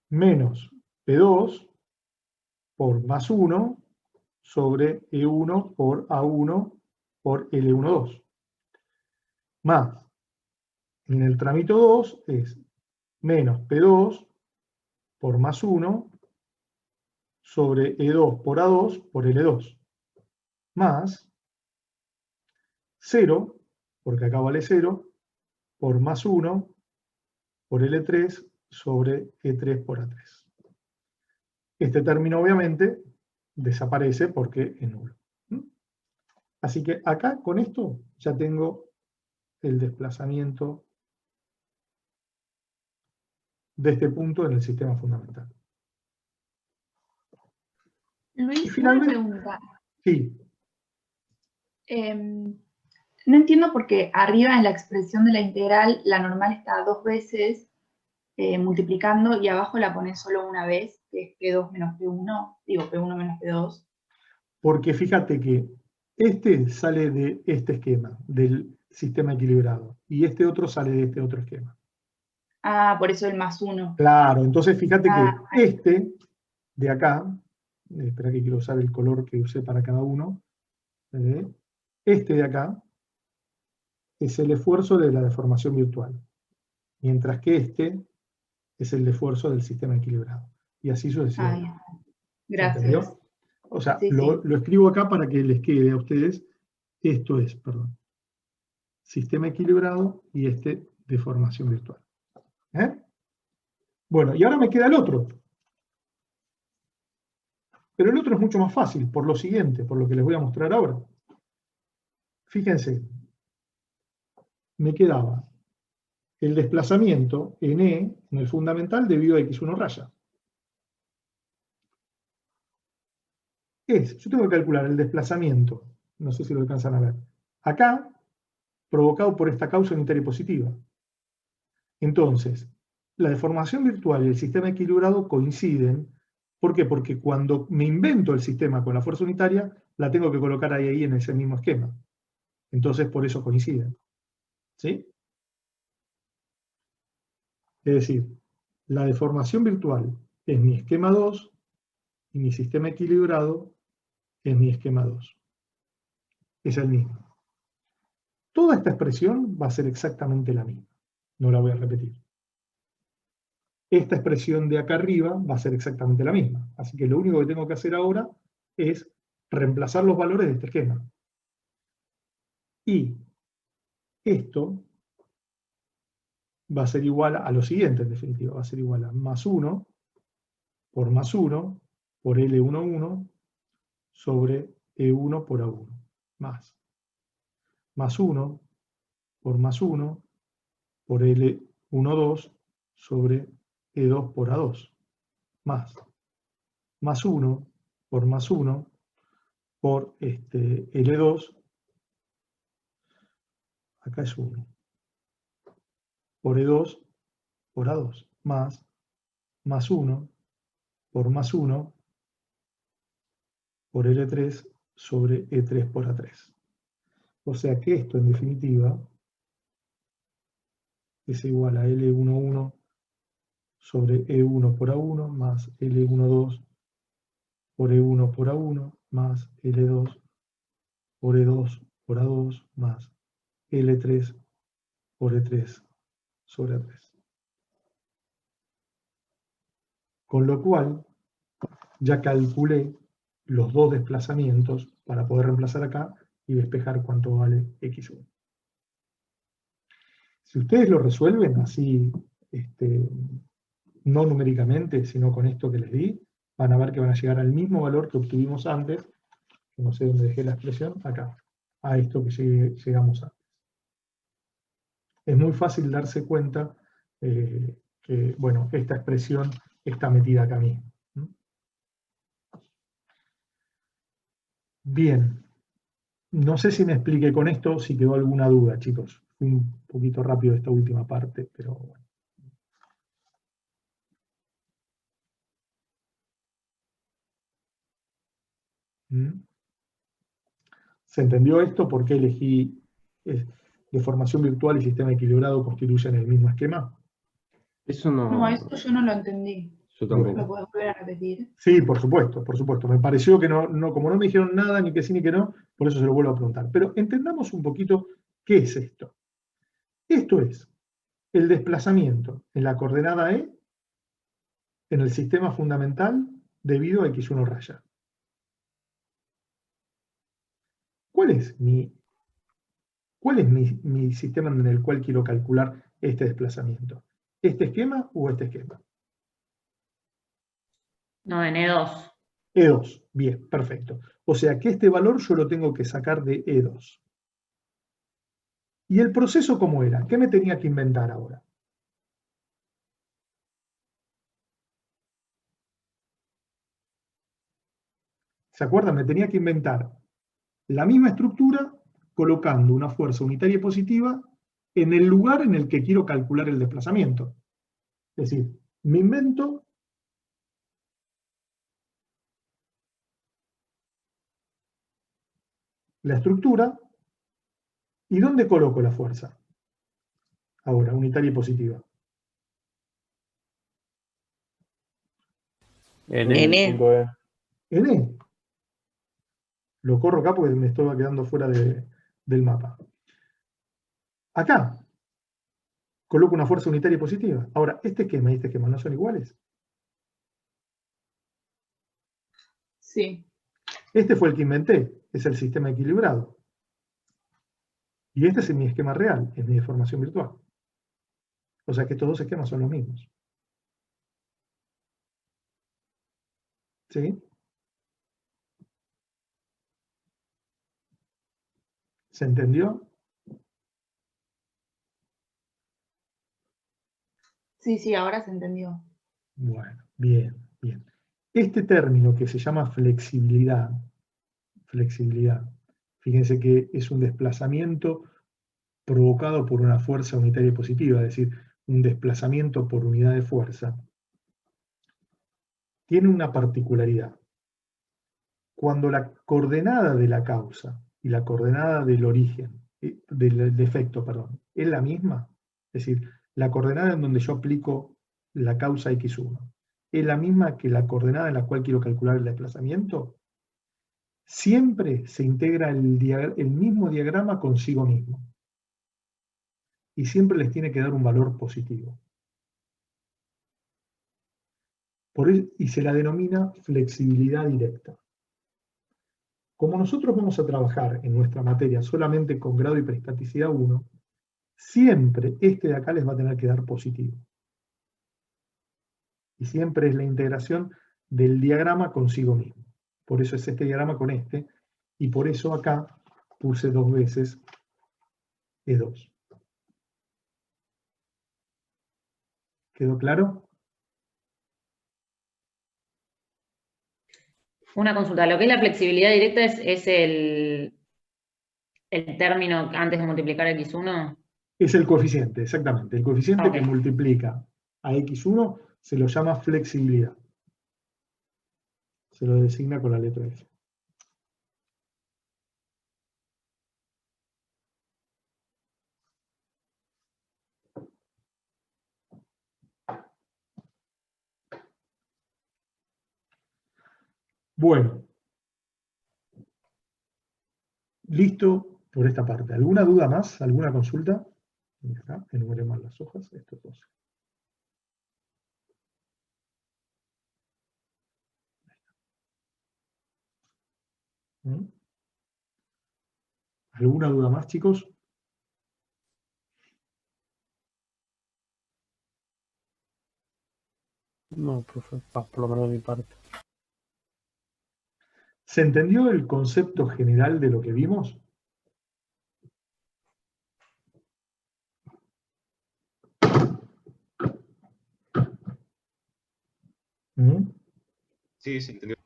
menos P2 por más 1 sobre E1 por A1 por L12. Más, en el tramito 2 es menos P2 por más 1 sobre E2 por A2 por L2. Más 0, porque acá vale 0, por más 1 por L3 sobre E3 por A3. Este término obviamente desaparece porque es nulo. Así que acá con esto ya tengo el desplazamiento de este punto en el sistema fundamental. Luis, Y finalmente, una pregunta. Sí. No entiendo por qué arriba en la expresión de la integral la normal está 2 veces multiplicando y abajo la pones solo una vez, que es P2 menos P1, digo P1 menos P2. Porque fíjate que este sale de este esquema, del sistema equilibrado, y este otro sale de este otro esquema. Ah, por eso el más 1. Claro, entonces fíjate que este de acá, espera que quiero usar el color que usé para cada uno, este de acá es el esfuerzo de la deformación virtual, mientras que este es el esfuerzo del sistema equilibrado, y así sucesivamente. Gracias. ¿Entendió? O sea, Sí, lo escribo acá para que les quede a ustedes, esto es, sistema equilibrado y este deformación virtual. Bueno, y ahora me queda el otro. Pero el otro es mucho más fácil, por lo siguiente, por lo que les voy a mostrar ahora. Fíjense, me quedaba el desplazamiento en E, en el fundamental, debido a X1 raya. Yo tengo que calcular el desplazamiento, no sé si lo alcanzan a ver, acá, provocado por esta causa unitaria positiva. Entonces, la deformación virtual y el sistema equilibrado coinciden. ¿Por qué? Porque cuando me invento el sistema con la fuerza unitaria, la tengo que colocar ahí en ese mismo esquema. Entonces, por eso coinciden. ¿Sí? Es decir, la deformación virtual es mi esquema 2 y mi sistema equilibrado es mi esquema 2. Es el mismo. Toda esta expresión va a ser exactamente la misma. No la voy a repetir. Esta expresión de acá arriba va a ser exactamente la misma. Así que lo único que tengo que hacer ahora es reemplazar los valores de este esquema. Y esto va a ser igual a lo siguiente, en definitiva. Va a ser igual a más 1 por más 1 por L11 sobre E1 por A1. Más 1 por más 1 por L12 sobre E2 por A2, más 1 por más 1 por L2, acá es 1, por E2 por A2, más 1 por más 1 por L3 sobre E3 por A3. O sea que esto, en definitiva, es igual a L11 sobre E1 por A1 más L12 por E1 por A1 más L2 por E2 por A2 más L3 por E3 sobre A3. Con lo cual, ya calculé los dos desplazamientos para poder reemplazar acá y despejar cuánto vale X1. Si ustedes lo resuelven así, no numéricamente, sino con esto que les di, van a ver que van a llegar al mismo valor que obtuvimos antes, que no sé dónde dejé la expresión, acá, a esto que llegamos antes. Es muy fácil darse cuenta que, bueno, esta expresión está metida acá mismo. Bien, no sé si me expliqué con esto, si quedó alguna duda, chicos. Fui un poquito rápido esta última parte, pero bueno. ¿Se entendió esto? ¿Por qué elegí deformación virtual y sistema equilibrado constituyen el mismo esquema? Eso no. No, eso yo no lo entendí. Yo tampoco. ¿Lo puedes volver a repetir? Sí, por supuesto, por supuesto. Me pareció que no, como no me dijeron nada, ni que sí ni que no, por eso se lo vuelvo a preguntar. Pero entendamos un poquito qué es esto. Esto es el desplazamiento en la coordenada E en el sistema fundamental debido a X1 raya. ¿Cuál es mi sistema en el cual quiero calcular este desplazamiento? ¿Este esquema o este esquema? No, en E2. E2, bien, perfecto. O sea que este valor yo lo tengo que sacar de E2. ¿Y el proceso cómo era? ¿Qué me tenía que inventar ahora? ¿Se acuerdan? Me tenía que inventar la misma estructura colocando una fuerza unitaria positiva en el lugar en el que quiero calcular el desplazamiento. Es decir, me invento la estructura y ¿dónde coloco la fuerza? Ahora, unitaria y positiva. En E. En E. Lo corro acá porque me estoy quedando fuera del mapa. Acá coloco una fuerza unitaria y positiva. Ahora, este esquema y este esquema no son iguales. Sí. Este fue el que inventé, es el sistema equilibrado. Y este es mi esquema real, es mi deformación virtual. O sea que estos dos esquemas son los mismos. ¿Sí? ¿Se entendió? Sí, ahora se entendió. Bueno, bien, bien. Este término que se llama flexibilidad, fíjense que es un desplazamiento provocado por una fuerza unitaria positiva, es decir, un desplazamiento por unidad de fuerza, tiene una particularidad. Cuando la coordenada de la causa y la coordenada del origen, del defecto, perdón, es la misma, es decir, la coordenada en donde yo aplico la causa X1, es la misma que la coordenada en la cual quiero calcular el desplazamiento, siempre se integra el mismo diagrama consigo mismo. Y siempre les tiene que dar un valor positivo. Y se la denomina flexibilidad directa. Como nosotros vamos a trabajar en nuestra materia solamente con grado y prestaticidad 1, siempre este de acá les va a tener que dar positivo. Y siempre es la integración del diagrama consigo mismo. Por eso es este diagrama con este, y por eso acá puse 2 veces E2. ¿Quedó claro? Una consulta, lo que es la flexibilidad directa es el término antes de multiplicar x1. Es el coeficiente, exactamente. El coeficiente Ok. que multiplica a x1 se lo llama flexibilidad. Se lo designa con la letra F. Bueno. Listo por esta parte. ¿Alguna duda más? ¿Alguna consulta? Acá, enumeremos las hojas. Esto es 12. ¿Alguna duda más, chicos? No, profe, por lo menos de mi parte. ¿Se entendió el concepto general de lo que vimos? Sí, se entendió.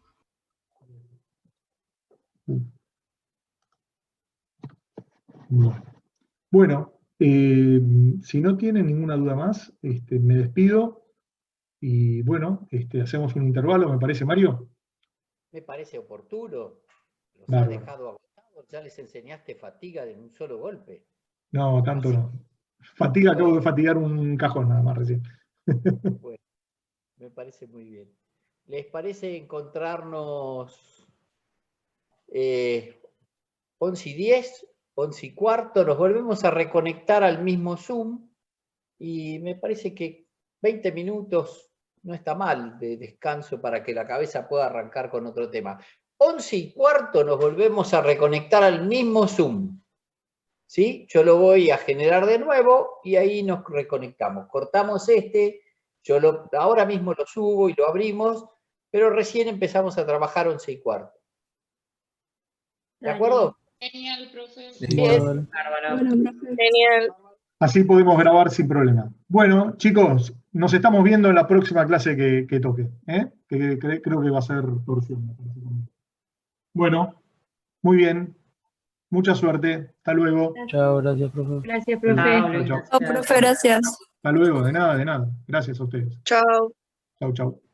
Bueno, si no tienen ninguna duda más, me despido y bueno, hacemos un intervalo, me parece, Mario. Me parece oportuno. Los has Bárbaro. dejado agotados, ya les enseñaste fatiga de un solo golpe. No, tanto no. Fatiga, acabo de fatigar un cajón nada más recién. Bueno, me parece muy bien. ¿Les parece encontrarnos 11:10, 11:15? Nos volvemos a reconectar al mismo Zoom y me parece que 20 minutos no está mal de descanso para que la cabeza pueda arrancar con otro tema. 11:15 nos volvemos a reconectar al mismo Zoom. ¿Sí? Yo lo voy a generar de nuevo y ahí nos reconectamos. Cortamos yo ahora mismo lo subo y lo abrimos, pero recién empezamos a trabajar 11:15. ¿De acuerdo? Genial, profe. Bien. Genial. Así podemos grabar sin problema. Bueno, chicos, nos estamos viendo en la próxima clase que toque. Creo que va a ser torsión. Me parece. Bueno, muy bien. Mucha suerte. Hasta luego. Chao, gracias, profe. Gracias, Chao, profe. chao. Oh, profe, gracias. Hasta luego, de nada, de nada. Gracias a ustedes. Chao. Chau, chau.